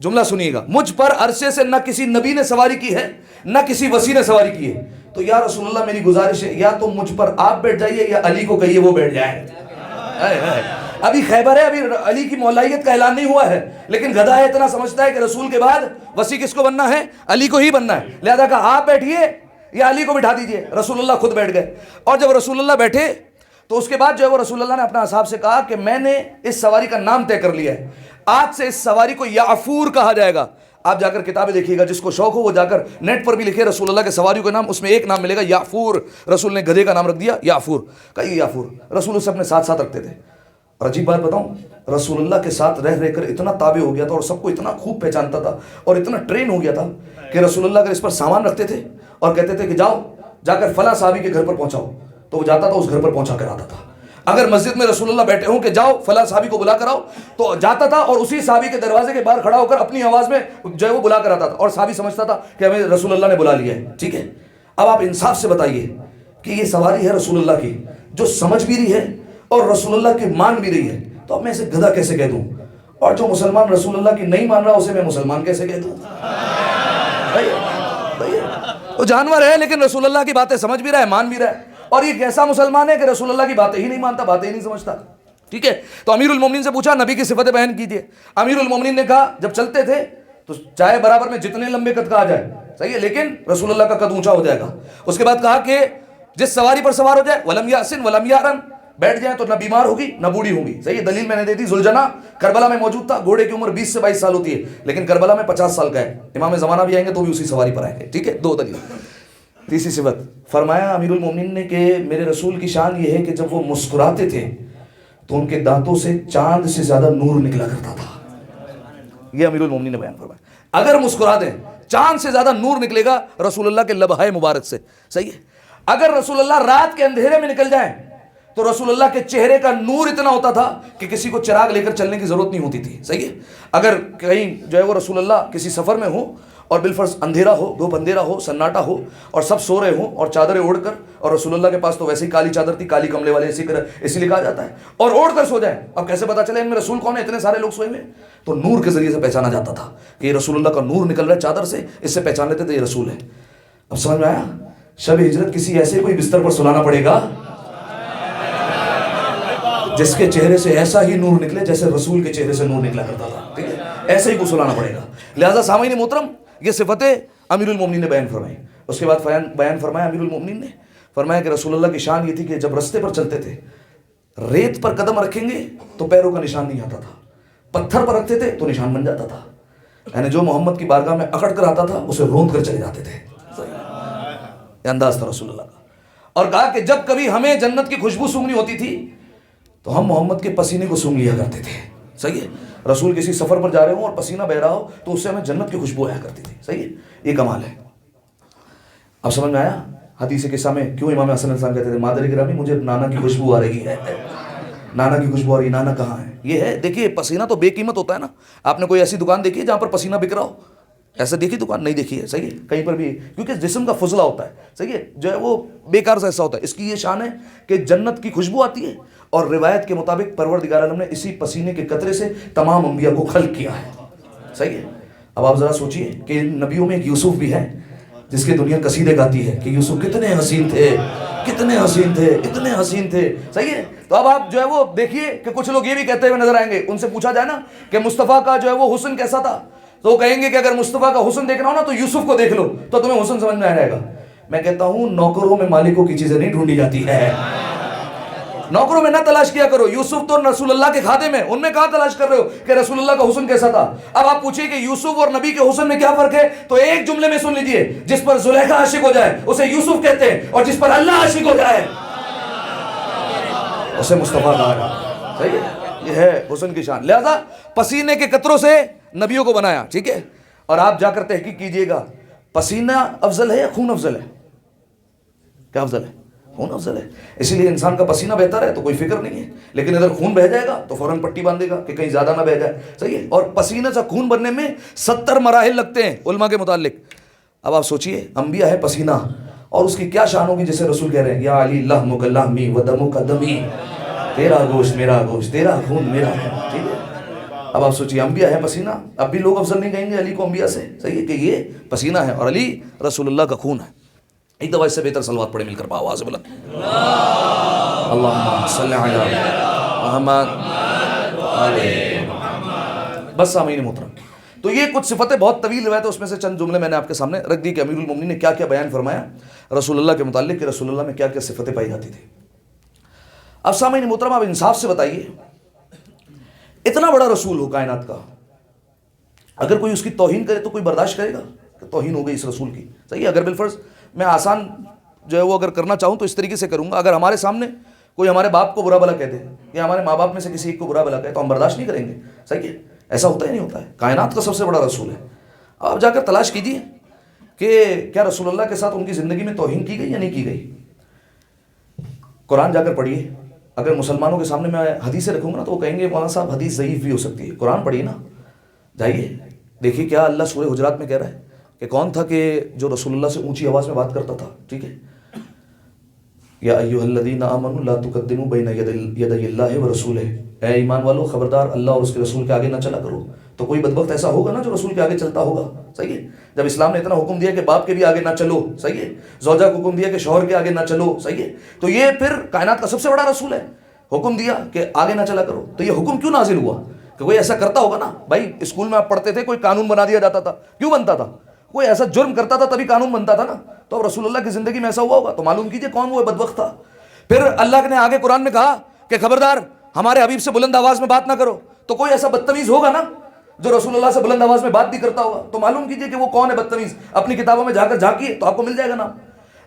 جملہ سنیے گا، مجھ پر عرصے سے نہ کسی نبی نے سواری کی ہے نہ کسی وصی نے سواری کی ہے. تو یا رسول اللہ میری گزارش ہے یا تو مجھ پر آپ بیٹھ جائیے یا علی کو کہیے وہ بیٹھ جائے. ابھی خیبر ہے, ابھی علی کی مولائیت کا اعلان نہیں ہوا ہے, لیکن گدھا ہے اتنا سمجھتا ہے کہ رسول کے بعد وصی کس کو بننا ہے؟ علی کو ہی بننا ہے. لہذا کہا آپ بیٹھیے یا علی کو بٹھا دیجئے. رسول اللہ خود بیٹھ گئے, اور جب رسول اللہ بیٹھے تو اس کے بعد جو ہے وہ رسول اللہ نے اپنا اصحاب سے کہا کہ میں نے اس سواری کا نام طے کر لیا ہے, آج سے اس سواری کو یعفور کہا جائے گا. آپ جا کر کتابیں دیکھیے گا, جس کو شوق ہو وہ جا کر نیٹ پر بھی لکھے رسول اللہ کے سواریوں کا نام, اس میں ایک نام ملے گا یعفور. رسول نے گدھے کا نام رکھ دیا یعفور. کہا یہ یعفور. رسول اسے اپنے ساتھ ساتھ رکھتے تھے. اور عجیب بات بتاؤں, رسول اللہ کے ساتھ رہ کر اتنا تابع ہو گیا تھا اور سب کو اتنا خوب پہچانتا تھا اور اتنا ٹرین ہو گیا تھا کہ رسول اللہ اگر اس پر سامان رکھتے تھے اور کہتے تھے کہ جاؤ جا کر فلاں صحابی کے گھر پر پہنچاؤ, تو وہ جاتا تھا, اس گھر پر پہنچا کر آتا تھا. اگر مسجد میں رسول اللہ بیٹھے ہوں کہ جاؤ فلاں صحابی کو بلا کر آؤ, تو جاتا تھا اور اسی صحابی کے دروازے کے باہر کھڑا ہو کر اپنی آواز میں جو ہے وہ بلا کر آتا تھا, اور صحابی سمجھتا تھا کہ ہمیں رسول اللہ نے بلا لیا ہے. ٹھیک ہے, اب آپ انصاف سے بتائیے کہ یہ سواری ہے رسول اللہ کی جو سمجھ بھی رہی ہے اور رسول اللہ کی مان بھی رہی ہے, تو اب میں اسے گدھا کیسے کہہ دوں؟ اور جو مسلمان رسول اللہ کی نہیں مان رہا اسے میں مسلمان کیسے کہہ دوں؟ وہ جانور ہے لیکن رسول اللہ کی باتیں سمجھ بھی رہا ہے, مان بھی رہا ہے. اور یہ کیسا مسلمان ہے کہ رسول اللہ کی باتیں ہی نہیں مانتا, باتیں ہی نہیں سمجھتا. ٹھیک ہے, تو امیر المومنین سے پوچھا نبی کی صفتیں بیان کیجیے. امیر المومنین نے کہا جب چلتے تھے تو چاہے برابر میں جتنے لمبے قد کا آ جائے, صحیح ہے, لیکن رسول اللہ کا قد اونچا ہو جائے گا. اس کے بعد کہا کہ جس سواری پر سوار ہو جائے ولم یاسن ولم یارن, بیٹھ جائیں تو نہ بیمار ہوگی نہ بوڑھی ہوگی. صحیح ہے, دلیل میں نے دے دی. ذوالجنا کربلا میں موجود تھا, گھوڑے کی عمر 20 سے 22 سال ہوتی ہے, لیکن کربلا میں 50 سال کا ہے. امام زمانہ بھی آئیں گے تو بھی اسی سواری پر آئیں گے. ٹھیک ہے, 2 دلیل. تیسری صفت فرمایا امیر المومنین نے کہ میرے رسول کی شان یہ ہے کہ جب وہ مسکراتے تھے تو ان کے دانتوں سے چاند سے زیادہ نور نکلا کرتا تھا. یہ امیر المومنین نے بیان فرمایا, اگر مسکرا دیں چاند سے زیادہ نور نکلے گا رسول اللہ کے لبہائے مبارک سے. صحیح ہے, اگر رسول اللہ رات کے اندھیرے میں نکل جائیں تو رسول اللہ کے چہرے کا نور اتنا ہوتا تھا کہ کسی کو چراغ لے کر چلنے کی ضرورت نہیں ہوتی تھی. صحیح ہے, اگر کہیں جو ہے وہ رسول اللہ کسی سفر میں ہو اور بالفرض اندھیرا ہو, دھوپ اندھیرا ہو, سناٹا ہو اور سب سو رہے ہوں اور چادریں اوڑھ کر, اور رسول اللہ کے پاس تو ویسے ہی کالی چادر تھی, کالی کملے والے اسی لیے کہا جاتا ہے, اور اوڑھ کر سو جائیں. اب کیسے پتا چلے ان میں رسول کون ہے, اتنے سارے لوگ سوئے ہوئے؟ تو نور کے ذریعے سے پہچانا جاتا تھا کہ یہ رسول اللہ کا نور نکل رہا ہے چادر سے, اس سے پہچان لیتے تھے یہ رسول ہے. اب سمجھ میں آیا؟ شب ہجرت کسی ایسے کوئی بستر پر سلانا پڑے گا جس کے چہرے سے ایسا ہی نور نکلے جیسے رسول کے چہرے سے نور نکلا کرتا تھا. ٹھیک ہے, ایسے ہی کو سلانا پڑے گا. لہذا سامعین محترم, یہ صفتیں امیر المومنین نے بیان فرمائی. اس کے بعد بیان فرمایا امیر المومنین نے فرمایا کہ رسول اللہ کی شان یہ تھی کہ جب رستے پر چلتے تھے ریت پر قدم رکھیں گے تو پیروں کا نشان نہیں آتا تھا, پتھر پر رکھتے تھے تو نشان بن جاتا تھا. یعنی جو محمد کی بارگاہ میں اکڑ کر آتا تھا اسے روند کر چلے جاتے تھے. یہ انداز تھا رسول اللہ کا. اور کہا کہ جب کبھی ہمیں جنت کی خوشبو سونگنی ہوتی تھی تو ہم محمد کے پسینے کو سونگ لیا کرتے تھے. صحیح ہے, رسول کسی سفر پر جا رہے ہوں اور پسینہ بہ رہا ہو تو اس سے ہمیں جنت کی خوشبو آیا کرتی تھی. صحیح ہے, یہ کمال ہے. اب سمجھ میں آیا حدیث قصہ میں کیوں امام حسن علیہ السلام کہتے تھے مادر گرامی مجھے نانا کی خوشبو آ رہی ہے, نانا کی خوشبو آ رہی ہے, نانا کہاں ہے؟ یہ ہے, دیکھیے پسینہ تو بے قیمت ہوتا ہے نا. آپ نے کوئی ایسی دکان دیکھی ہے جہاں پر پسینہ بک رہا ہو؟ ایسا دیکھی دکان نہیں دیکھی ہے. صحیح ہے, کہیں پر بھی, کیونکہ جسم کا فضلہ ہوتا ہے. صحیح ہے, جو ہے وہ بیکار سا حصہ ہوتا ہے. اس کی یہ شان ہے کہ جنت کی خوشبو آتی ہے, اور روایت کے مطابق پروردگار عالم نے اسی پسینے کے قطرے سے تمام انبیاء کو خلق کیا ہے. صحیح ہے. اب آپ ذرا سوچئے کہ نبیوں میں ایک یوسف بھی ہے جس کی دنیا قصیدے گاتی ہے کہ یوسف کتنے حسین تھے, کتنے حسین تھے, اتنے حسین تھے. صحیح ہے. تو اب آپ جو ہے وہ دیکھیے کہ کچھ لوگ یہ بھی کہتے ہوئے نظر آئیں گے, ان سے پوچھا جائے نا کہ مصطفیٰ کا جو ہے وہ حسن کیسا تھا, تو وہ کہیں گے کہ اگر مصطفیٰ کا حسن دیکھنا ہو نا تو یوسف کو دیکھ لو تو تمہیں حسن سمجھ میں آ جائے گا. میں کہتا ہوں نوکروں میں مالکوں کی چیزیں نہیں ڈھونڈی جاتی ہے, نوکروں میں نہ تلاش کیا کرو. یوسف تو رسول اللہ کے خادم ہیں, ان میں کہاں تلاش کر رہے ہو کہ رسول اللہ کا حسن کیسا تھا. اب آپ پوچھئے کہ یوسف اور نبی کے حسن میں کیا فرق ہے, تو ایک جملے میں سن لیجئے, جس پر زلیخا عاشق ہو جائے اسے یوسف کہتے ہیں, اور جس پر اللہ عاشق ہو جائے اسے مصطفیٰ کہا جاتا. صحیح ہے, یہ ہے حسن کی شان. لہذا پسینے کے قطروں سے نبیوں کو بنایا. ٹھیک ہے, اور آپ جا کر تحقیق کیجئے گا پسینہ افضل ہے یا خون افضل ہے؟ کیا افضل ہے؟ خون افضل ہے. اسی لیے انسان کا پسینہ بہتا ہے تو کوئی فکر نہیں ہے, لیکن اگر خون بہ جائے گا تو فوراً پٹی باندھے گا کہ کہیں زیادہ نہ بہ جائے. صحیح ہے, اور پسینے سے خون بننے میں 70 مراحل لگتے ہیں علماء کے متعلق. اب آپ سوچئے انبیاء ہے پسینہ, اور اس کی کیا شان ہوگی جسے رسول کہہ رہے ہیں یا علی لحمک لحمی و دمک دمی, تیرا گوشت میرا گوشت, تیرا خون میرا خون. ٹھیک ہے, اب آپ سوچئے انبیاء ہے پسینہ, اب بھی لوگ افضل نہیں کہیں گے علی کو انبیاء سے. صحیح ہے کہ یہ پسینہ ہے اور علی رسول اللہ کا خون ہے. ایک دفعہ اس سے بہتر صلوات پڑھے مل کر آواز بلند, اللہم صلی علی محمد بس سامعین محترم، تو یہ کچھ صفتیں بہت طویل روایت ہے، اس میں سے چند جملے میں نے آپ کے سامنے رکھ دی کہ امیر المومنین نے کیا کیا بیان فرمایا رسول اللہ کے متعلق، کہ رسول اللہ میں کیا کیا صفتیں پائی جاتی تھی۔ اب سامعین محترم، آپ انصاف سے بتائیے، اتنا بڑا رسول ہو کائنات کا، اگر کوئی اس کی توہین کرے تو کوئی برداشت کرے گا کہ توہین ہو گئی اس رسول کی؟ صحیح ہے، اگر بالفرض میں آسان جو ہے وہ اگر کرنا چاہوں تو اس طریقے سے کروں گا، اگر ہمارے سامنے کوئی ہمارے باپ کو برا بلا کہہ دے یا ہمارے ماں باپ میں سے کسی ایک کو برا بلا کہے تو ہم برداشت نہیں کریں گے، صحیح ہے؟ ایسا ہوتا ہی نہیں ہوتا ہے، کائنات کا سب سے بڑا رسول ہے۔ آپ جا کر تلاش کیجیے کہ کیا رسول اللہ کے ساتھ ان کی زندگی میں توہین کی گئی یا نہیں کی گئی۔ قرآن جا کر پڑھیے، اگر مسلمانوں کے سامنے میں حدیثیں رکھوں گا نا تو وہ کہیں گے مولانا صاحب حدیث ضعیف بھی ہو سکتی ہے، قرآن پڑھیے نا، جائیے دیکھیے کیا اللہ سورہ حجرات میں کہہ رہا ہے کہ کون تھا کہ جو رسول اللہ سے اونچی آواز میں بات کرتا تھا، ٹھیک ہے، یا ایھا الذین آمنوا لا تقدموا بین یدی اللہ ورسولہ، اے ایمان والو خبردار اللہ اور اس کے رسول کے آگے نہ چلا کرو۔ تو کوئی بدبخت ایسا ہوگا نا جو رسول کے آگے چلتا ہوگا، صحیح ہے؟ جب اسلام نے اتنا حکم دیا کہ باپ کے بھی آگے نہ چلو، صحیح ہے، زوجہ کو حکم دیا کہ شوہر کے آگے نہ چلو، صحیح ہے، تو یہ پھر کائنات کا سب سے بڑا رسول ہے، حکم دیا کہ آگے نہ چلا کرو۔ تو یہ حکم کیوں نازل ہوا؟ کہ کوئی ایسا کرتا ہوگا نا، بھائی اسکول میں آپ پڑھتے تھے کوئی قانون بنا دیا جاتا تھا، کیوں بنتا تھا؟ کوئی ایسا جرم کرتا تھا تبھی قانون بنتا تھا نا، تو اب رسول اللہ کی زندگی میں ایسا ہوا ہوگا تو معلوم کیجئے کون وہ بدبخت تھا۔ پھر اللہ نے آگے قرآن میں کہا کہ خبردار ہمارے حبیب سے بلند آواز میں بات نہ کرو، تو کوئی ایسا بدتمیز ہوگا نا جو رسول اللہ سے بلند آواز میں بات بھی کرتا ہوگا، تو معلوم کیجئے کہ وہ کون ہے بدتمیز۔ اپنی کتابوں میں جا کر جھانکیے تو آپ کو مل جائے گا نام،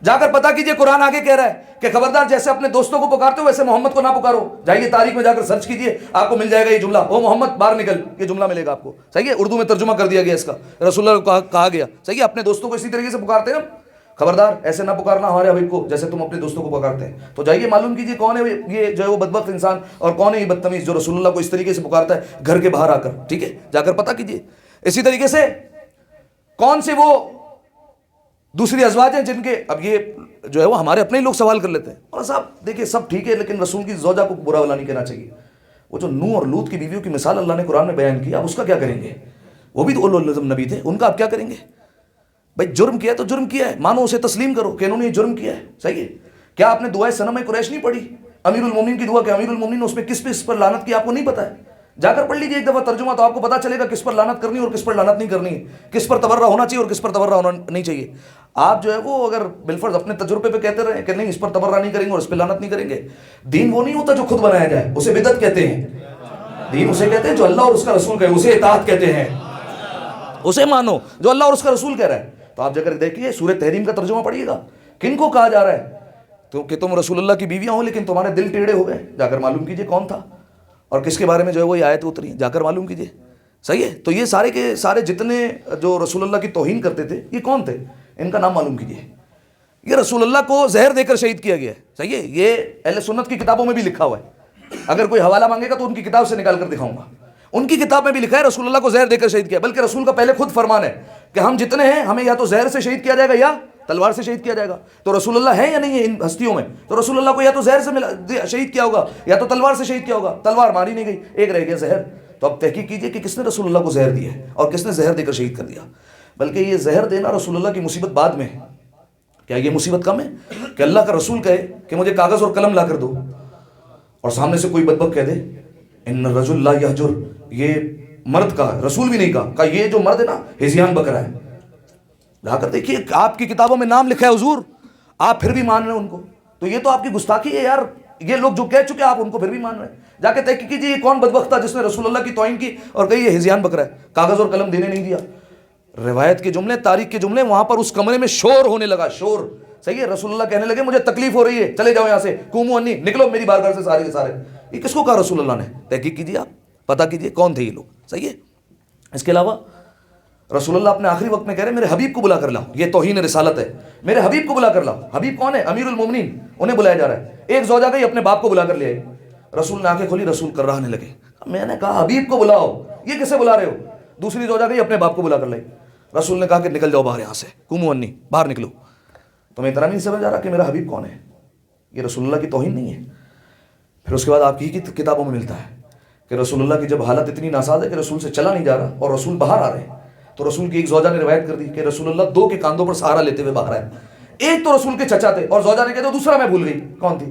جا کر پتہ کیجئے، قرآن آگے کہہ رہا ہے کہ خبردار جیسے اپنے دوستوں کو پکارتے ہو ویسے محمد کو نہ پکارو، جائیے تاریخ میں جا کر سرچ کیجئے آپ کو مل جائے گا یہ جملہ، او محمد باہر نکل، یہ جملہ ملے گا آپ کو، صحیح ہے، اردو میں ترجمہ کر دیا گیا اس کا، رسول اللہ کو کہا گیا، صحیح ہے، اپنے دوستوں کو اسی طریقے سے پکارتے ہیں، خبردار ایسے نہ پکارنا ہمارے حبیب کو جیسے تم اپنے دوستوں کو پکارتے ہیں۔ تو جائیے معلوم کیجئے کون ہے یہ جو ہے وہ بدبخت انسان اور کون ہے یہ بدتمیز جو رسول اللہ کو اس طریقے سے پکارتا ہے گھر کے باہر آ کر، ٹھیک ہے، جا کر پتہ کیجئے۔ اسی طریقے سے کون سے وہ دوسری ازواج ہیں جن کے، اب یہ جو ہے وہ ہمارے اپنے ہی لوگ سوال کر لیتے ہیں، اور صاحب دیکھیے سب ٹھیک ہے لیکن رسول کی زوجہ کو برا بلا نہیں کہنا چاہیے۔ وہ جو نوح اور لوط کی بیویوں کی مثال اللہ نے قرآن میں بیان کی، آپ اس کا کیا کریں گے؟ وہ بھی تو اولو العزم نبی تھے، ان کا آپ کیا کریں گے؟ بھائی جرم کیا ہے تو جرم کیا ہے، مانو اسے تسلیم کرو کہ انہوں نے یہ جرم کیا ہے، صحیح ہے۔ کیا آپ نے دعائے صنم قریش نہیں پڑھی؟ امیر المومنین کی دعا کہ امیر المومنین نے اس پہ کس پر لعنت کی آپ کو نہیں پتا ہے؟ جا کر پڑھ لیجیے ایک دفعہ ترجمہ تو آپ کو پتا چلے گا کس پر لعنت کرنی اور کس پر لعنت نہیں کرنی ہے، کس پر تبرہ ہونا چاہیے اور کس پر تبرہ ہونا نہیں چاہیے۔ آپ جو ہے وہ اگر بالفرض اپنے تجربے پہ کہتے رہے کہ نہیں اس پر تبرہ نہیں کریں گے اور اس پہ لعنت نہیں کریں گے، دین وہ نہیں ہوتا جو خود بنایا جائے، اسے بدعت کہتے ہیں۔ دین اسے کہتے ہیں جو اللہ اور اس کا رسول کہے، اسے اطاعت کہتے ہیں، اسے مانو جو اللہ اور اس کا رسول کہہ رہا ہے۔ تو آپ جا کر دیکھیے سورہ تحریم کا ترجمہ پڑھیے گا، کن کو کہا جا رہا ہے تو کہ تم رسول اللہ کی بیویاں ہو لیکن تمہارے دل ٹیڑھے ہو گئے، جا کر معلوم کیجئے کون تھا اور کس کے بارے میں جو ہے وہ یہ آیت اتری، جا کر معلوم کیجئے، صحیح ہے۔ تو یہ سارے کے سارے جتنے جو رسول اللہ کی توہین کرتے تھے یہ کون تھے، ان کا نام معلوم کیجئے۔ یہ رسول اللہ کو زہر دے کر شہید کیا گیا ہے، صحیح ہے، یہ اہل سنت کی کتابوں میں بھی لکھا ہوا ہے، اگر کوئی حوالہ مانگے گا تو ان کی کتاب سے نکال کر دکھاؤں گا، ان کی کتاب میں بھی لکھا ہے رسول اللہ کو زہر دے کر شہید کیا، بلکہ رسول کا پہلے خود فرمان ہے کہ ہم جتنے ہیں ہمیں یا تو زہر سے شہید کیا جائے گا یا تلوار سے شہید کیا جائے گا۔ تو رسول اللہ ہے یا نہیں ہے ان ہستیوں میں؟ تو رسول اللہ کو یا تو زہر سے شہید کیا ہوگا یا تو تلوار سے شہید کیا ہوگا، تلوار ماری نہیں گئی، ایک رہ گیا زہر۔ تو اب تحقیق کیجئے کہ کس نے رسول اللہ کو زہر دیا ہے اور کس نے زہر دے کر شہید کر دیا، بلکہ یہ زہر دینا رسول اللہ کی مصیبت بعد میں ہے۔ کیا یہ مصیبت کم ہے کہ اللہ کا رسول کہے کہ مجھے کاغذ اور قلم لا کر دو، اور سامنے سے کوئی بدبخت کہہ دے ان الرجل لا یہجر، یہ مرد کا رسول بھی نہیں کہا یہ جو مرد ہے نا ہذیان بک رہا ہے۔ جا کر دیکھیے آپ کی کتابوں میں نام لکھا ہے حضور، آپ پھر بھی مان رہے ہیں ان کو، تو یہ تو آپ کی گستاخی ہے یار، یہ لوگ جو کہہ چکے آپ ان کو پھر بھی مان رہے ہیں۔ جا کے تحقیق کیجیے یہ کون بدبخت تھا جس نے رسول اللہ کی توہین کی اور کہی یہ ہذیان بک رہا ہے، کاغذ اور قلم دینے نہیں دیا۔ روایت کے جملے، تاریخ کے جملے، وہاں پر اس کمرے میں شور ہونے لگا، شور، صحیح ہے، رسول اللہ کہنے لگے مجھے تکلیف ہو رہی ہے، چلے جاؤ یہاں سے، قوموا انی، نکلو میری بارگاہ سے سارے کے سارے۔ یہ کس کو کہا رسول اللہ نے؟ تحقیق کیجیے آپ، پتہ کیجیے کون تھے یہ لوگ، صحیح ہے۔ اس کے علاوہ رسول اللہ اپنے آخری وقت میں کہہ رہے ہیں میرے حبیب کو بلا کر لاؤ، یہ توہین رسالت ہے، میرے حبیب کو بلا کر لاؤ۔ حبیب کون ہے؟ امیر المومنین، انہیں بلایا جا رہا ہے۔ ایک زوجہ گئی اپنے باپ کو بلا کر لے آئی، رسول نے آنکھیں کھولی، رسول کرراہنے لگے، میں نے کہا حبیب کو بلاؤ، یہ کسے بلا رہے ہو؟ دوسری زوجہ گئی اپنے باپ کو بلا کر لائی، رسول نے کہا کہ نکل جاؤ باہر یہاں سے، قوموا انی، باہر نکلو۔ تمہیں اتنا نہیں سمجھ آ رہا کہ میرا حبیب کون ہے؟ یہ رسول اللہ کی توہین نہیں ہے؟ پھر اس کے بعد آپ کی کتابوں میں ملتا ہے کہ رسول اللہ کی جب حالت اتنی ناساز ہے کہ رسول سے چلا نہیں جا رہا اور رسول باہر آ رہے ہیں، تو رسول کی ایک زوجہ نے روایت کر دی کہ رسول اللہ دو کے کاندھوں پر سہارا لیتے ہوئے باہر آئے، ایک تو رسول کے چچا تھے اور زوجہ نے کہا تو دوسرا میں بھول گئی کون تھی؟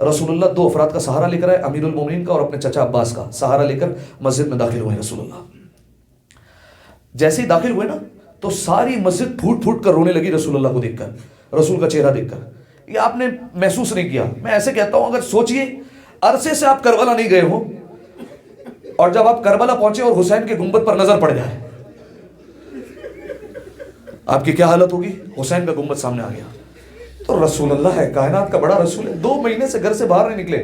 رسول اللہ 2 افراد کا سہارا لے کر آئے، امیر المومنین کا اور اپنے چچا عباس کا سہارا لے کر مسجد میں داخل ہوئے رسول اللہ۔ جیسے ہی داخل ہوئے نا تو ساری مسجد پھوٹ پھوٹ کر رونے لگی رسول اللہ کو دیکھ کر، رسول کا چہرہ دیکھ کر۔ یہ آپ نے محسوس نہیں کیا؟ میں ایسے کہتا ہوں، اگر سوچئے عرصے سے آپ کربلا نہیں گئے ہو اور جب آپ کربلا پہنچے اور حسین کے گنبد پر نظر پڑ جائے، آپ کی کیا حالت ہوگی؟ حسین کا گنبد سامنے آ گیا تو رسول اللہ ہے، کائنات کا بڑا رسول ہے، 2 مہینے سے گھر سے باہر نہیں نکلے،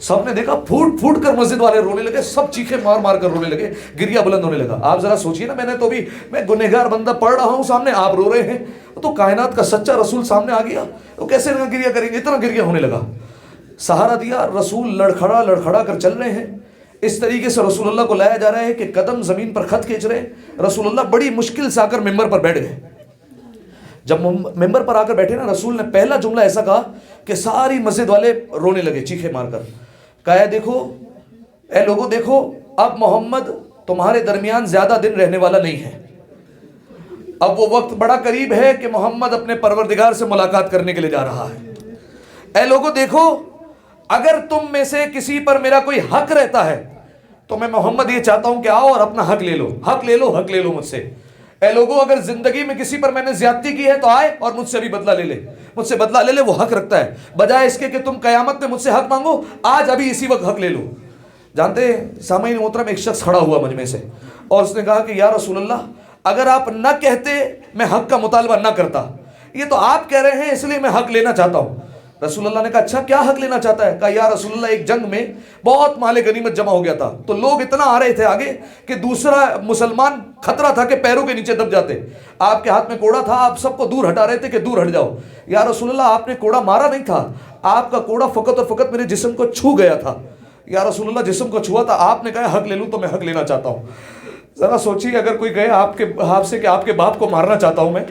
سب نے دیکھا پھوٹ پھوٹ کر مسجد والے رونے لگے، سب چیخے مار مار کر رونے لگے، گریا بلند ہونے لگا۔ آپ ذرا سوچئے نا، میں گنہگار بندہ پڑھ رہا ہوں سامنے، آپ رو رہے ہیں، تو کائنات کا سچا رسول سامنے آ گیا تو کیسے گریا کریں گے؟ اتنا گریا ہونے لگا۔ سہارا دیا، رسول لڑکھڑا کر چل رہے ہیں، اس طریقے سے رسول اللہ کو لایا جا رہا ہے کہ قدم زمین پر خط کھینچ رہے ہیں۔ رسول اللہ بڑی مشکل سے آ کر ممبر پر بیٹھ گئے۔ جب ممبر پر آ کر بیٹھے نا، رسول نے پہلا جملہ ایسا کہا کہ ساری مسجد والے رونے لگے چیخے مار کر۔ کہا دیکھو اے لوگوں، دیکھو اب محمد تمہارے درمیان زیادہ دن رہنے والا نہیں ہے، اب وہ وقت بڑا قریب ہے کہ محمد اپنے پروردگار سے ملاقات کرنے کے لیے جا رہا ہے۔ اے لوگوں دیکھو، اگر تم میں سے کسی پر میرا کوئی حق رہتا ہے تو میں محمد یہ چاہتا ہوں کہ آؤ اور اپنا حق لے لو، حق لے لو، حق لے لو مجھ سے۔ اے لوگوں، اگر زندگی میں کسی پر میں نے زیادتی کی ہے تو آئے اور مجھ سے بھی بدلہ لے لے، مجھ سے بدلہ لے لے، وہ حق رکھتا ہے، بجائے اس کے کہ تم قیامت میں مجھ سے حق مانگو، آج ابھی اسی وقت حق لے لو۔ جانتے ہیں سامعین محترم، ایک شخص کھڑا ہوا مجمع سے اور اس نے کہا کہ یا رسول اللہ، اگر آپ نہ کہتے میں حق کا مطالبہ نہ کرتا، یہ تو آپ کہہ رہے ہیں اس لیے میں حق لینا چاہتا ہوں۔ رسول اللہ نے کہا اچھا کیا حق لینا چاہتا ہے؟ کہا یا رسول اللہ، ایک جنگ میں بہت مال غنیمت جمع ہو گیا تھا تو لوگ اتنا آ رہے تھے آگے کہ دوسرا مسلمان خطرہ تھا کہ پیروں کے نیچے دب جاتے، آپ کے ہاتھ میں کوڑا تھا، آپ سب کو دور ہٹا رہے تھے کہ دور ہٹ جاؤ۔ یا رسول اللہ، آپ نے کوڑا مارا نہیں تھا، آپ کا کوڑا فقط اور فقط میرے جسم کو چھو گیا تھا۔ یا رسول اللہ، جسم کو چھوا تھا، آپ نے کہا حق لے لوں تو میں حق لینا چاہتا ہوں۔ ذرا سوچیے اگر کوئی کہے آپ سے کہ آپ کے باپ کو مارنا چاہتا ہوں، میں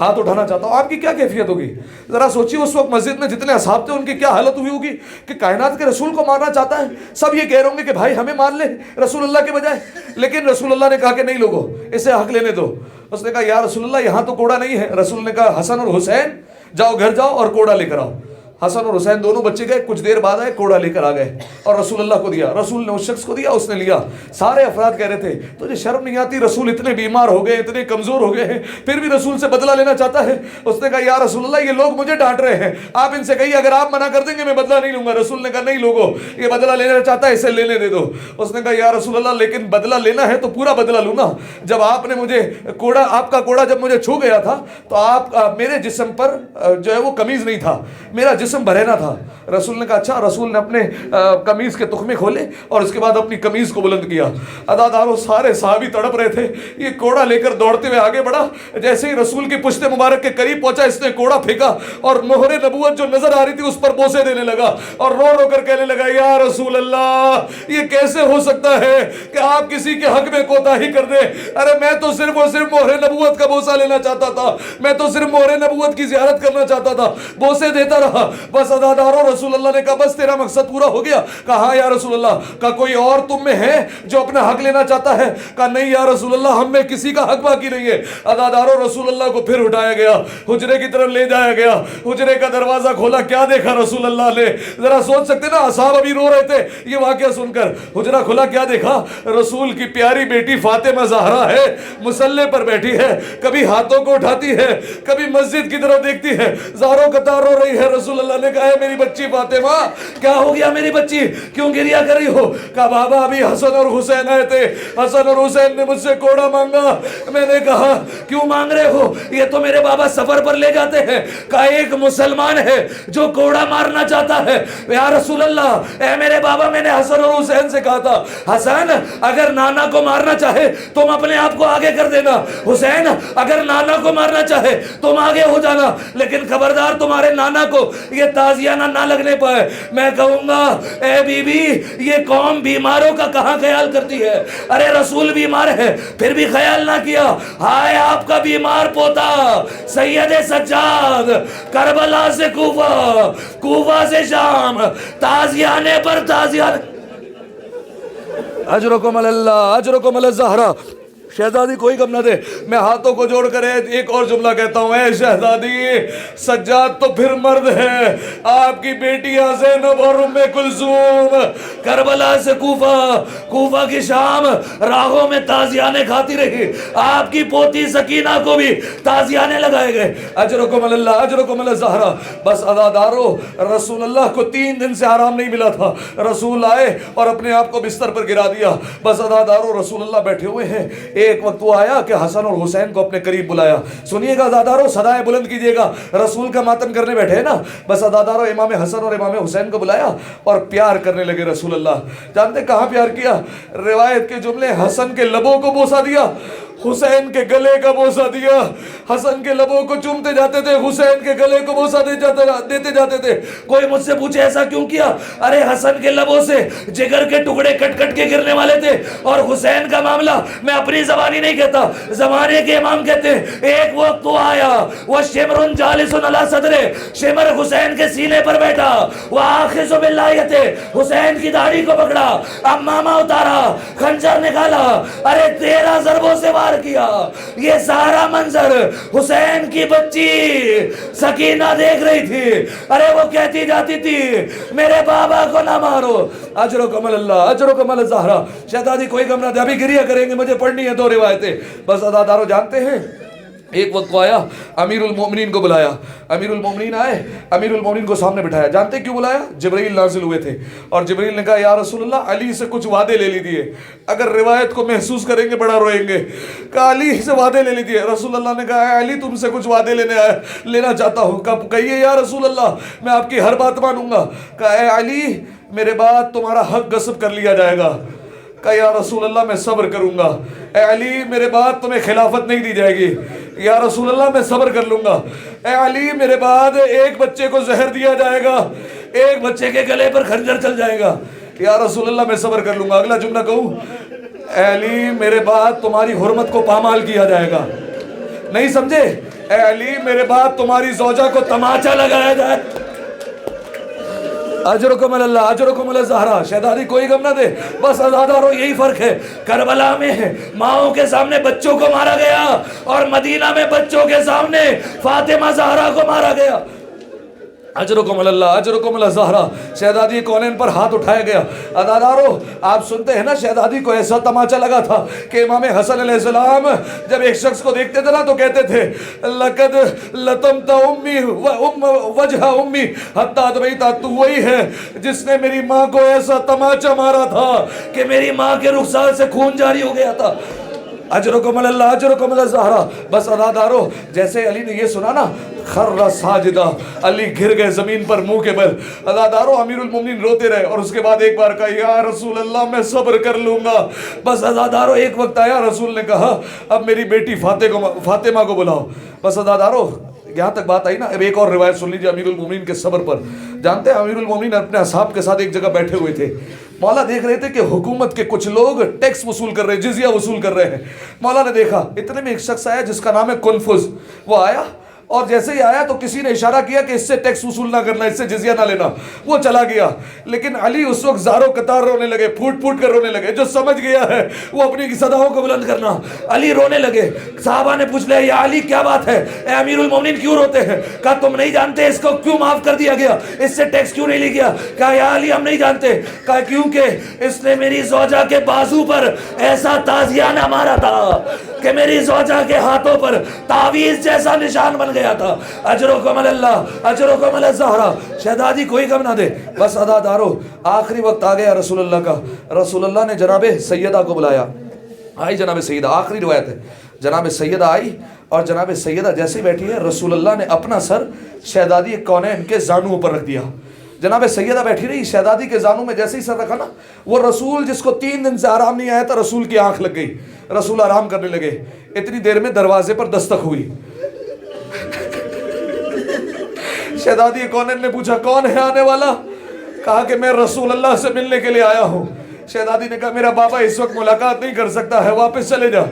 ہاتھ اٹھانا چاہتا ہوں، آپ کی کیا کیفیت ہوگی؟ ذرا سوچیے اس وقت مسجد میں جتنے اصحاب تھے ان کی کیا حالت ہوئی ہوگی کہ کائنات کے رسول کو مارنا چاہتا ہے۔ سب یہ کہہ رہے ہوں گے کہ بھائی ہمیں مان لے رسول اللہ کے بجائے، لیکن رسول اللہ نے کہا کہ نہیں لوگوں، اسے حق لینے دو۔ اس نے کہا یا رسول اللہ، یہاں تو کوڑا نہیں ہے۔ رسول نے کہا حسن اور حسین جاؤ گھر جاؤ اور کوڑا لے کر آؤ۔ حسن اور حسین دونوں بچے گئے، کچھ دیر بعد آئے، کوڑا لے کر آ گئے اور رسول اللہ کو دیا۔ رسول نے اس شخص کو دیا، اس نے لیا۔ سارے افراد کہہ رہے تھے تجھے شرم نہیں آتی؟ رسول اتنے بیمار ہو گئے، اتنے کمزور ہو گئے ہیں، پھر بھی رسول سے بدلہ لینا چاہتا ہے۔ اس نے کہا یا رسول اللہ، یہ لوگ مجھے ڈانٹ رہے ہیں، آپ ان سے کہیے اگر آپ منع کر دیں گے میں بدلہ نہیں لوں گا۔ رسول نے کہا نہیں لوگوں، یہ بدلہ لینا چاہتا ہے، اسے لینے دے دو۔ اس نے کہا یا رسول اللہ، لیکن بدلہ لینا ہے تو پورا بدلہ لوں نا۔ جب آپ نے مجھے آپ کا کوڑا جب مجھے چھو گیا تھا تو میرے جسم پر جو ہے وہ قمیض نہیں تھا، میرا جسم بھرینا تھا۔ رسول نے کہا اچھا۔ رسول نے اپنے قمیض کے تخمے کھولے اور اس کے بعد اپنی قمیض کو بلند کیا۔ عزاداروں، سارے صحابی تڑپ رہے تھے۔ یہ کوڑا لے کر دوڑتے ہوئے آگے بڑھا، جیسے ہی رسول کی پشت مبارک کے قریب پہنچا اس نے کوڑا پھینکا اور مہر نبوت جو نظر آ رہی تھی اس پر بوسے دینے لگا اور رو رو کر کہنے لگا یا رسول اللہ، یہ کیسے ہو سکتا ہے کہ آپ کسی کے حق میں کوتاہی کر دیں؟ ارے میں تو صرف اور صرف مہر نبوت کا بوسہ لینا چاہتا تھا، میں تو صرف مہر نبوت کی زیارت کرنا چاہتا تھا، بوسے دیتا رہا بس۔ عزاداروں، رسول اللہ نے کہا بس تیرا مقصد پورا ہو گیا؟ کہا ہاں یا رسول اللہ۔ کہا کوئی اور تم میں ہے جو اپنا حق لینا چاہتا ہے؟ کہا نہیں یا رسول اللہ، ہم میں کسی کا حق باقی نہیں ہے۔ عزاداروں، رسول اللہ کو پھر اٹھایا گیا، حجرے کی طرف لے جایا گیا، حجرے کا دروازہ کھولا، کیا دیکھا رسول اللہ نے؟ ذرا سوچ سکتے نا، اصحاب ابھی رو رہے تھے یہ واقعہ سن کر۔ حجرہ کھولا، کیا دیکھا؟ رسول کی پیاری بیٹی فاطمہ زہرا ہے، مصلی پر بیٹھی ہے، کبھی ہاتھوں کو اٹھاتی ہے، کبھی مسجد کی طرف دیکھتی ہے، زاروں قطار رو رہی ہے۔ رسول اللہ نے کہا میری بچی فاطمہ، کیا ہو گیا میری بچی، کیوں گریا کر رہی ہو؟ کہا بابا ابھی حسن اور حسین آئے تھے، حسن اور حسین نے مجھ سے کوڑا مانگا۔ میں نے کہا کیوں مانگ رہے ہو؟ یہ تو میرے بابا سفر پر لے جاتے ہیں۔ کہا ایک مسلمان ہے جو کوڑا مارنا چاہتا ہے۔ یا رسول اللہ، اے میرے بابا، میں نے حسن اور حسین سے کہا تھا حسن اگر نانا کو مارنا چاہے تم اپنے آپ کو آگے کر دینا، حسین اگر نانا کو مارنا چاہے تم آگے ہو جانا، لیکن خبردار تمہارے نانا کو یہ تازیانہ نہ لگنے پائے۔ میں کہوں گا اے بی بی، یہ قوم بیماروں کا کہاں خیال کرتی ہے؟ ارے رسول بیمار ہے پھر بھی خیال نہ کیا۔ ہائے آپ کا بیمار پوتا سید سجاد، کربلا سے کوفہ، کوفہ سے شام، تازیانے پر تازیانے۔ اجرکم اللہ، اجرکم اللہ زہرا۔ شہزادی کوئی غم نہ دے. میں ہاتھوں کو جوڑ کر ایک اور جملہ کہتا ہوں. اے شہزادی سجاد تو پھر مرد ہے. آپ کی بیٹیاں زینب اور ام کلثوم کربلا سے کوفہ کی شام راہوں میں تازیانے کھاتی رہی. آپ کی پوتی سکینہ کو بھی تازیانے لگائے گئے. اجرکم اللہ اجرکم اللہ زہرا. بس عزادارو رسول اللہ کو 3 دن سے آرام نہیں ملا تھا. رسول آئے اور اپنے آپ کو بستر پر گرا دیا. بس عزادارو رسول اللہ بیٹھے ہوئے ہیں. ایک وقت وہ آیا کہ حسن اور حسین کو اپنے قریب بلایا. سنیے گا عزادارو صدائیں بلند کیجیے گا. رسول کا ماتم کرنے بیٹھے ہیں نا. بس عزادارو امام حسن اور امام حسین کو بلایا اور پیار کرنے لگے رسول اللہ. جانتے کہاں پیار کیا؟ روایت کے جملے حسن کے لبوں کو بوسہ دیا, حسین کے گلے کا بوسہ دیا. حسن کے لبوں کو چومتے جاتے تھے, حسین کے گلے کو بوسہ دیتے جاتے تھے. کوئی مجھ سے پوچھے ایسا کیوں کیا؟ ارے حسن کے لبوں سے جگر کے ٹکڑے کٹ کٹ کے گرنے والے تھے. اور حسین کا معاملہ میں اپنی زبانی نہیں کہتا, زمانے کے امام کہتے ہیں. ایک وقت تو آیا وہ شمر جالس علی صدرے, شمر حسین کے سینے پر بیٹھا. وہ آخذ باللایت, حسین کی داڑھی کو پکڑا, امامہ اتارا, خنجر نکالا. ارے 13 ضربوں سے کیا. یہ سارا منظر حسین کی بچی سکینہ دیکھ رہی تھی. ارے وہ کہتی جاتی تھی میرے بابا کو نہ مارو. اجرکم اللہ اجرکم اللہ زہرا. شہزادی کوئی غم نہ دے, ابھی گریہ کریں گے, مجھے پڑھنی ہے 2 روایتیں. بس عزادارو جانتے ہیں ایک وقت کو آیا, امیر المومنین کو بلایا. امیر المومنین آئے, امیر المومنین کو سامنے بٹھایا. جانتے کیوں بلایا؟ جبرائیل نازل ہوئے تھے اور جبرائیل نے کہا یا رسول اللہ علی سے کچھ وعدے لے لیجئے, اگر روایت کو محسوس کریں گے بڑا روئیں گے. کہا علی سے وعدے لے لیجئے. رسول اللہ نے کہا اے علی تم سے کچھ وعدے لینا چاہتا ہوں. کہیے یا رسول اللہ میں آپ کی ہر بات مانوں گا. کہا اے علی میرے بعد تمہارا حق غصب کر لیا جائے گا. کہا یا رسول اللہ میں صبر کروں گا. اے علی میرے بعد تمہیں خلافت نہیں دی جائے گی. یا رسول اللہ میں صبر کر لوں گا. اے علی میرے بعد ایک بچے کو زہر دیا جائے گا, ایک بچے کے گلے پر خنجر چل جائے گا. یا رسول اللہ میں صبر کر لوں گا. اگلا جملہ کہوں, اے علی میرے بعد تمہاری حرمت کو پامال کیا جائے گا. نہیں سمجھے؟ اے علی میرے بعد تمہاری زوجہ کو تماچا لگایا جائے. اجرکم اللہ اجرکم اللہ زہرا. شہزادی کوئی غم نہ دے. بس عزادارو یہی فرق ہے, کربلا میں ماؤں کے سامنے بچوں کو مارا گیا اور مدینہ میں بچوں کے سامنے فاطمہ زہرا کو مارا گیا. اجرکم اللہ اجرکم اللہ زہرا. شہزادی کونین پر ہاتھ اٹھایا گیا. عزادارو آپ سنتے ہیں نا شہزادی کو ایسا تماچا لگا تھا کہ امام حسن علیہ السلام جب ایک شخص کو دیکھتے تھے نا تو کہتے تھے لقد لطمت امی وجہ امی حتی ادبیتا. تو وہی ہے جس نے میری ماں کو ایسا تماچا مارا تھا کہ میری ماں کے رخسار سے خون جاری ہو گیا تھا. اجرکم اللہ اجرکم اللہ زہرا. بس عزادارو جیسے علی نے یہ سنا نا خر ساجدہ, علی گر گئے زمین پر منہ کے بل. عزادارو امیر المومنین روتے رہے اور اس کے بعد ایک بار کہا یا رسول اللہ میں صبر کر لوں گا. بس عزادارو ایک وقت آیا, رسول نے کہا اب میری بیٹی فاطمہ کو بلاؤ. بس عزادارو یہاں تک بات آئی نا. اب ایک اور روایت سن لیجیے امیر المومنین کے صبر پر. جانتے ہیں امیر المومنین اپنے اصحاب کے ساتھ ایک جگہ بیٹھے ہوئے تھے. مولا دیکھ رہے تھے کہ حکومت کے کچھ لوگ ٹیکس وصول کر رہے ہیں, جزیہ وصول کر رہے ہیں. مولا نے دیکھا اتنے میں ایک شخص آیا جس کا نام ہے کنفذ. وہ آیا اور جیسے ہی آیا تو کسی نے اشارہ کیا کہ اس سے ٹیکس وصول نہ کرنا, اس سے جزیہ نہ لینا. وہ چلا گیا. لیکن علی اس وقت زاروں قطار رونے لگے, پھوٹ پھوٹ کر رونے لگے. جو سمجھ گیا ہے وہ اپنی صداؤں کو بلند کرنا. علی رونے لگے. صحابہ نے پوچھ لیا یا علی کیا بات ہے, اے امیر المومنین کیوں روتے ہیں؟ کہا تم نہیں جانتے اس کو کیوں معاف کر دیا گیا, اس سے ٹیکس کیوں نہیں لیا گیا؟ کہا یا علی ہم نہیں جانتے. کہا کیونکہ اس نے میری زوجہ کے بازو پر ایسا تازیانہ مارا تھا کہ میری زوجہ کے ہاتھوں پر تعویذ جیسا نشان بن گیا تھا. اجرکم اللہ اجرکم اللہ زہرا. شہزادی کوئی غم نہ دے. بس عزادارو آخری وقت آ گیا رسول اللہ کا. رسول اللہ نے جناب سیدہ کو بلایا. آئی جناب سیدہ, آخری روایت ہے. جناب سیدہ آئی اور جناب سیدہ جیسے بیٹھی ہے رسول اللہ نے اپنا سر شہزادی کونین کے زانوں پر رکھ دیا. جناب سیدہ بیٹھی رہی, شہزادی کے زانوں میں جیسے ہی سر رکھا نا, وہ رسول جس کو 3 دن سے آرام نہیں آیا تھا, رسول کی آنکھ لگ گئی. رسول آرام کرنے لگے. اتنی دیر میں دروازے پر دستک ہوئی. شہزادی کونین نے پوچھا کون ہے آنے والا؟ کہا کہ میں رسول اللہ سے ملنے کے لیے آیا ہوں. شہزادی نے کہا میرا بابا اس وقت ملاقات نہیں کر سکتا ہے, واپس چلے جا.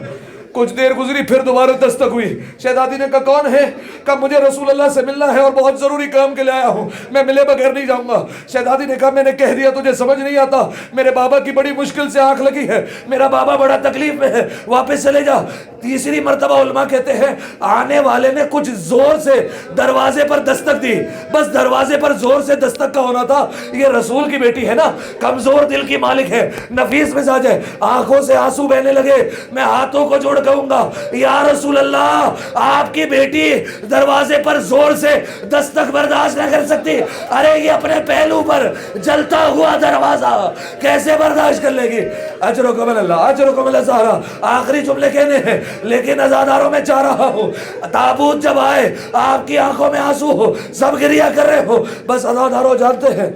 کچھ دیر گزری پھر دوبارہ دستک ہوئی. شہزادی نے کہا کون ہے؟ کہا مجھے رسول اللہ سے ملنا ہے اور بہت ضروری کام کے لیے آیا ہوں, میں ملے بغیر نہیں جاؤں گا. شہزادی نے کہا میں نے کہہ دیا تجھے سمجھ نہیں آتا, میرے بابا کی بڑی مشکل سے آنکھ لگی ہے, میرا بابا بڑا تکلیف میں ہے, واپس چلے جا. تیسری مرتبہ علماء کہتے ہیں آنے والے نے کچھ زور سے دروازے پر دستک دی, بس دروازے پر زور سے دستک کا ہونا تھا. یہ رسول کی بیٹی ہے نا, کمزور دل کی مالک ہے, نفیس مزاج ہے. آنکھوں سے آنسو بہنے لگے. میں ہاتھوں کو جوڑ کہوں گا یا رسول اللہ آپ کی بیٹی دروازے پر زور سے دستک برداشت نہ کر سکتی. ارے یہ اپنے پہلو پر جلتا ہوا دروازہ کیسے برداشت کر لے گی؟ اجرکم اللہ, اجرکم اللہ زہرا. آخری جملے کہنے ہیں لیکن عزاداروں میں چاہ رہا ہوں تابوت جب آئے آپ کی آنکھوں میں آنسو ہو, سب گریہ کر رہے ہو. بس عزاداروں جانتے ہیں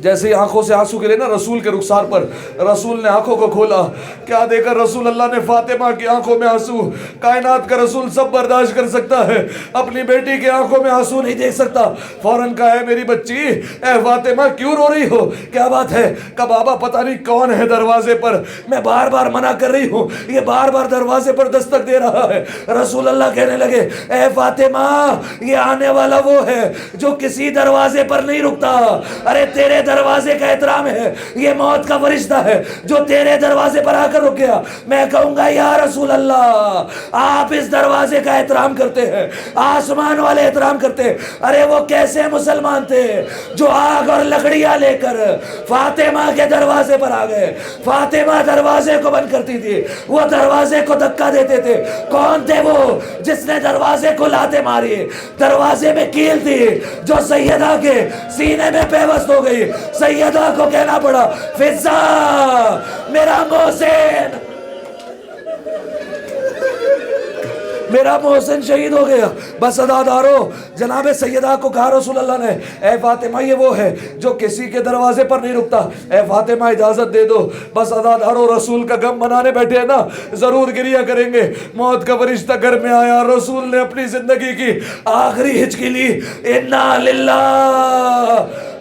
جیسے ہی آنکھوں سے آنسو گرے نا رسول کے رخسار پر, رسول نے آنکھوں کو کھولا. کیا دیکھا رسول اللہ نے؟ فاطمہ کی آنکھوں میں آنسو. کائنات کا رسول سب برداشت کر سکتا ہے, اپنی بیٹی کی آنکھوں میں آنسو نہیں دیکھ سکتا. فوراً کہا ہے میری بچی, اے فاطمہ کیوں رو رہی ہو, کیا بات ہے؟ کہ بابا پتہ نہیں کون ہے دروازے پر, میں بار بار منع کر رہی ہوں, یہ بار بار دروازے پر دستک دے رہا ہے. رسول اللہ کہنے لگے اے فاطمہ یہ آنے والا وہ ہے جو کسی دروازے پر نہیں رکتا. ارے تیرے دروازے کا احترام ہے, یہ موت کا فرشتہ ہے جو تیرے دروازے پر آ کر رک گیا. میں کہوں گا یا رسول اللہ آپ اس دروازے کا احترام کرتے ہیں, آسمان والے احترام کرتے ہیں. ارے وہ کیسے مسلمان تھے جو آگ اور لکڑیاں لے کر فاطمہ کے دروازے پر آ گئے. فاطمہ دروازے کو بند کرتی تھی, وہ دروازے کو دھکا دیتے تھے. کون تھے وہ جس نے دروازے کو لاتے ماری؟ دروازے میں کیل تھی جو سیدہ کے سینے میں پیوست ہو گئی. سیدہ کو کہنا پڑا فضا میرا محسن, میرا محسن شہید ہو گیا. بس عزادارو جناب سیدہ کو کہا رسول اللہ نے اے فاطمہ یہ وہ ہے جو کسی کے دروازے پر نہیں رکتا, اے فاطمہ اجازت دے دو. بس عزادارو رسول کا غم منانے بیٹھے ہیں نا, ضرور گریہ کریں گے. موت کا فرشتہ گھر میں آیا, رسول نے اپنی زندگی کی آخری ہچکی لی. انا للہ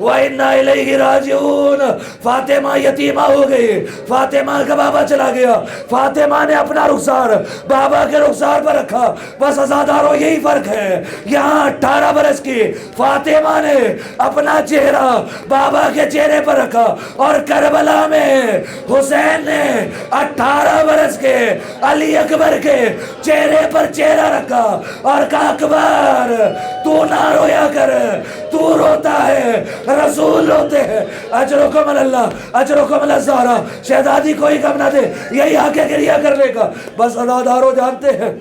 وَإِنَّا إِلَيْهِ رَاجِعُونَ. فاطمہ یتیمہ ہو گئی, فاطمہ کا بابا چلا گیا. فاطمہ نے اپنا رخسار بابا کے رخسار پر رکھا. بس عزادارو یہی فرق ہے, یہاں 18 برس کی فاطمہ نے اپنا چہرہ بابا کے چہرے پر رکھا, اور کربلا میں حسین نے 18 برس کے علی اکبر کے چہرے پر چہرہ رکھا اور کہا اکبر تو نہ رویا کر, تو روتا ہے, رسول روتے ہیں. اجرکم اللہ, اجرکم اللہ زہرا. شہزادی کوئی کم نہ دے, یہی آ کے گریہ کرنے کا. بس عزادارو جانتے ہیں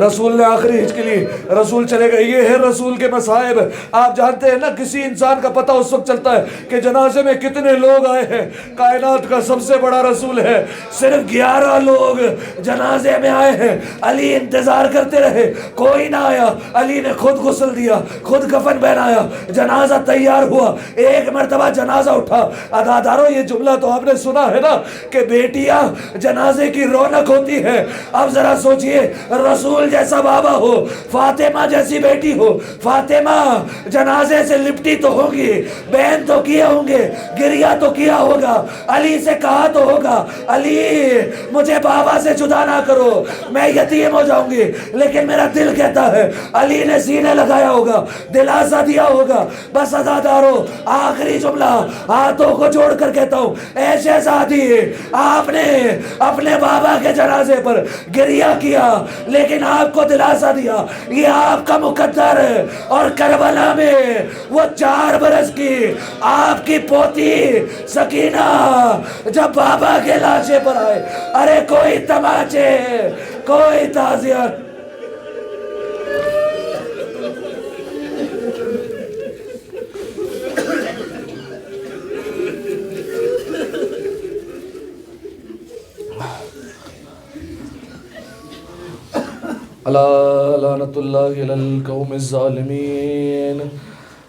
رسول نے آخری ہچکی لی, رسول چلے گئے. یہ ہے رسول کے مصائب. آپ جانتے ہیں نا کسی انسان کا پتہ اس وقت چلتا ہے کہ جنازے میں کتنے لوگ آئے ہیں. کائنات کا سب سے بڑا رسول ہے, صرف 11 لوگ جنازے میں آئے ہیں. علی انتظار کرتے رہے, کوئی نہ آیا. علی نے خود غسل دیا, خود کفن پہنایا, جنازہ تیار ہوا. ایک مرتبہ جنازہ اٹھا. عزادارو یہ جملہ تو آپ نے سنا ہے نا کہ بیٹیاں جنازے کی رونق ہوتی ہے. اب ذرا سوچئے رسول جیسا بابا ہو, فاطمہ جیسی بیٹی ہو. فاطمہ جنازے سے لپٹی تو ہوگی, بہن تو کیے ہوں گے, گریہ تو کیا ہوگا, علی سے کہا تو ہوگا علی مجھے بابا سے جدا نہ کرو, میں یتیم ہو جاؤں گی. لیکن میرا دل کہتا ہے علی نے سینے لگایا ہوگا, دلاسا دیا ہوگا. بس عزادارو آخری جملہ ہاتھوں کو جوڑ کر کہتا ہوں, اے شہزادی آپ نے اپنے بابا کے جنازے پر گریہ کیا لیکن آپ کو دلاسا دیا, یہ آپ کا مقدر ہے. اور کربلا میں وہ 4 برس کی آپ کی پوتی سکینہ جب بابا کے لاشے پر آئے, ارے کوئی تماچے, کوئی تعزیت. لعنت اللہ علی القوم الظالمین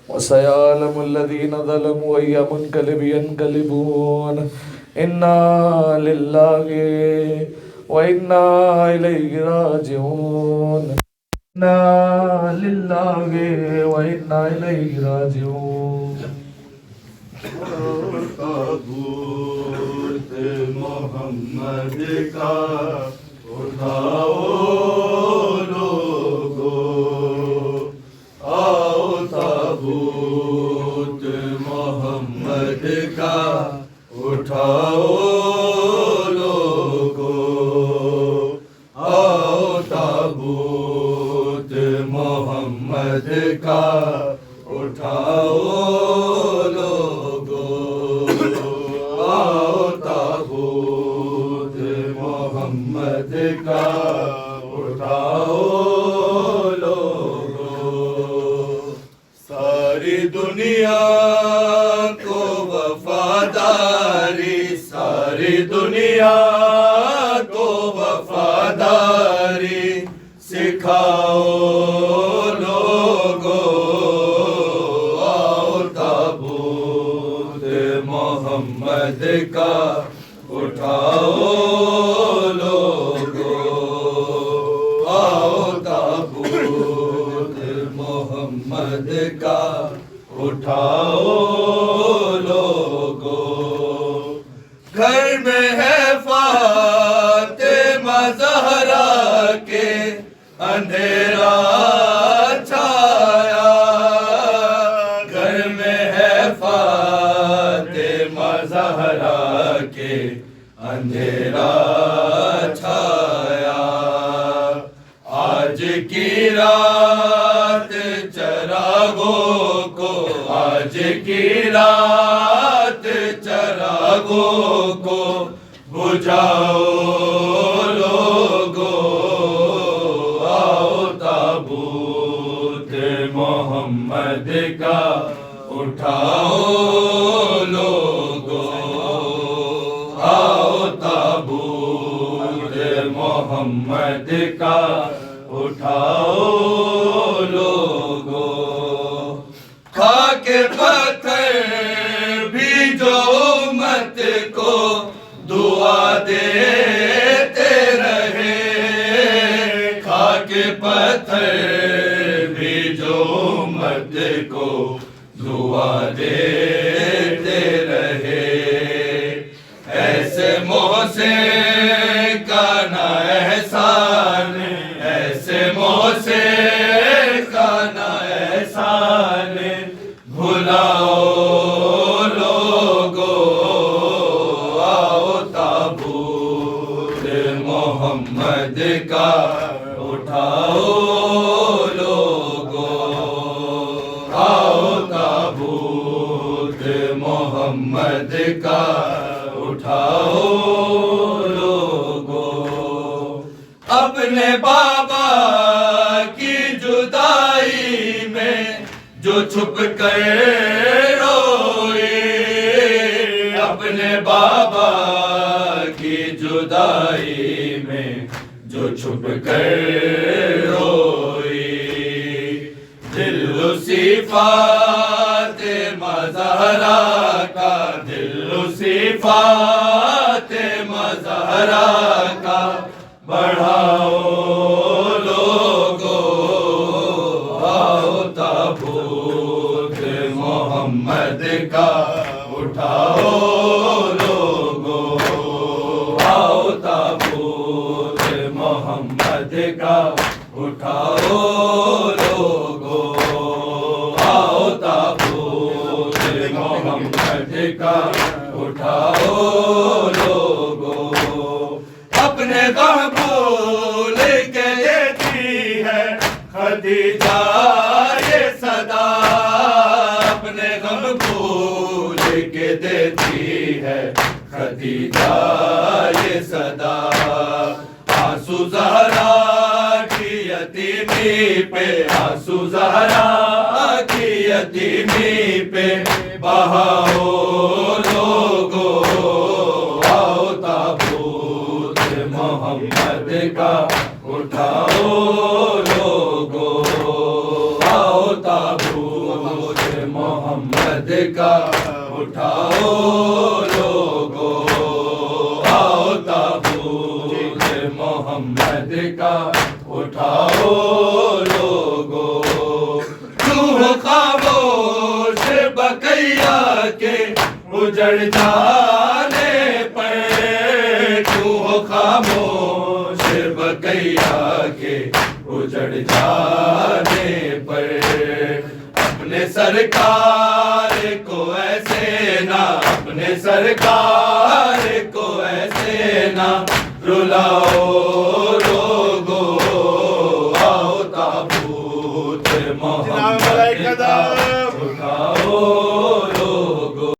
وسيعلم الذين ظلموا أي منقلب ينقلبون. إنا لله وإنا إليه راجعون. إنا لله وإنا إليه راجعون. محمد کا اٹھاؤ لوگو، آؤ تابوت محمد کا اٹھاؤ لوگو، آؤ تابوت محمد کا اٹھاؤ لوگو، آؤ تابوت محمد کا اٹھاؤ لوگو۔ ساری دنیا کو وفاداری، ساری دنیا کو وفاداری سکھاؤ لوگو، آؤ تابوت محمد کا اٹھاؤ لوگو، آؤ تابوت محمد کا اٹھاؤ لوگو۔ گھر میں ہے فاطمہ زہرا کے اندھیرا چھایا، گھر میں ہے فاطمہ زہرا کے اندھیرا چھایا، آج کی رات چراغوں کو، آج کی رات چراغوں کو بجھاؤ لوگو، آؤ تابوت محمد کا اٹھاؤ لوگو، آؤ تابوت محمد کا اٹھاؤ لوگو۔ خاک پتھر بھی جو امت کو دعا دیتے رہے، خاک پتھر بھی جو امت کو دعا دیتے رہے، ایسے محسن کا نہ احسان، ایسے محسن کا نہ احسان بھلاؤ لوگو، آؤ تابوت محمد کا اٹھاؤ لوگو، آؤ تابوت محمد کا اٹھاؤ لوگو۔ اپنے بابا کی جدائی میں جو چھپ کر روئے، اپنے بابا کی جدائی میں جو چھپ کر روئی، دل اسی فاطمہ زہرا کا، دل اسی فاطمہ زہرا کا بڑھاؤ لوگو، آؤ تابوت محمد کا اٹھاؤ لوگو، آؤ تابوت محمد کا اٹھاؤ لوگو، آؤ تابوت محمد کا اٹھاؤ لوگو۔ اپنے غم بھول کے دیتی ہے خدیجہ یہ صدا، اپنے غم بھول کے دیتی ہے خدیجہ یہ صدا، آنسو زہرا کی یتیمی پہ، آنسو زہرا کی یتیمی پہ بہاؤ لوگو، آؤ تابوت محمد کا اٹھاؤ لوگو، آؤ تابوت محمد کا اٹھاؤ لوگو، آؤ تابوت محمد کا اٹھاؤ لوگو۔ روح خاموش بقیہ کے اجڑ جانے پر، خاموش بقیہ کے اجڑ جانے پر، اپنے سرکار کو ایسے نہ، اپنے سرکار کو ایسے نہ رلاؤ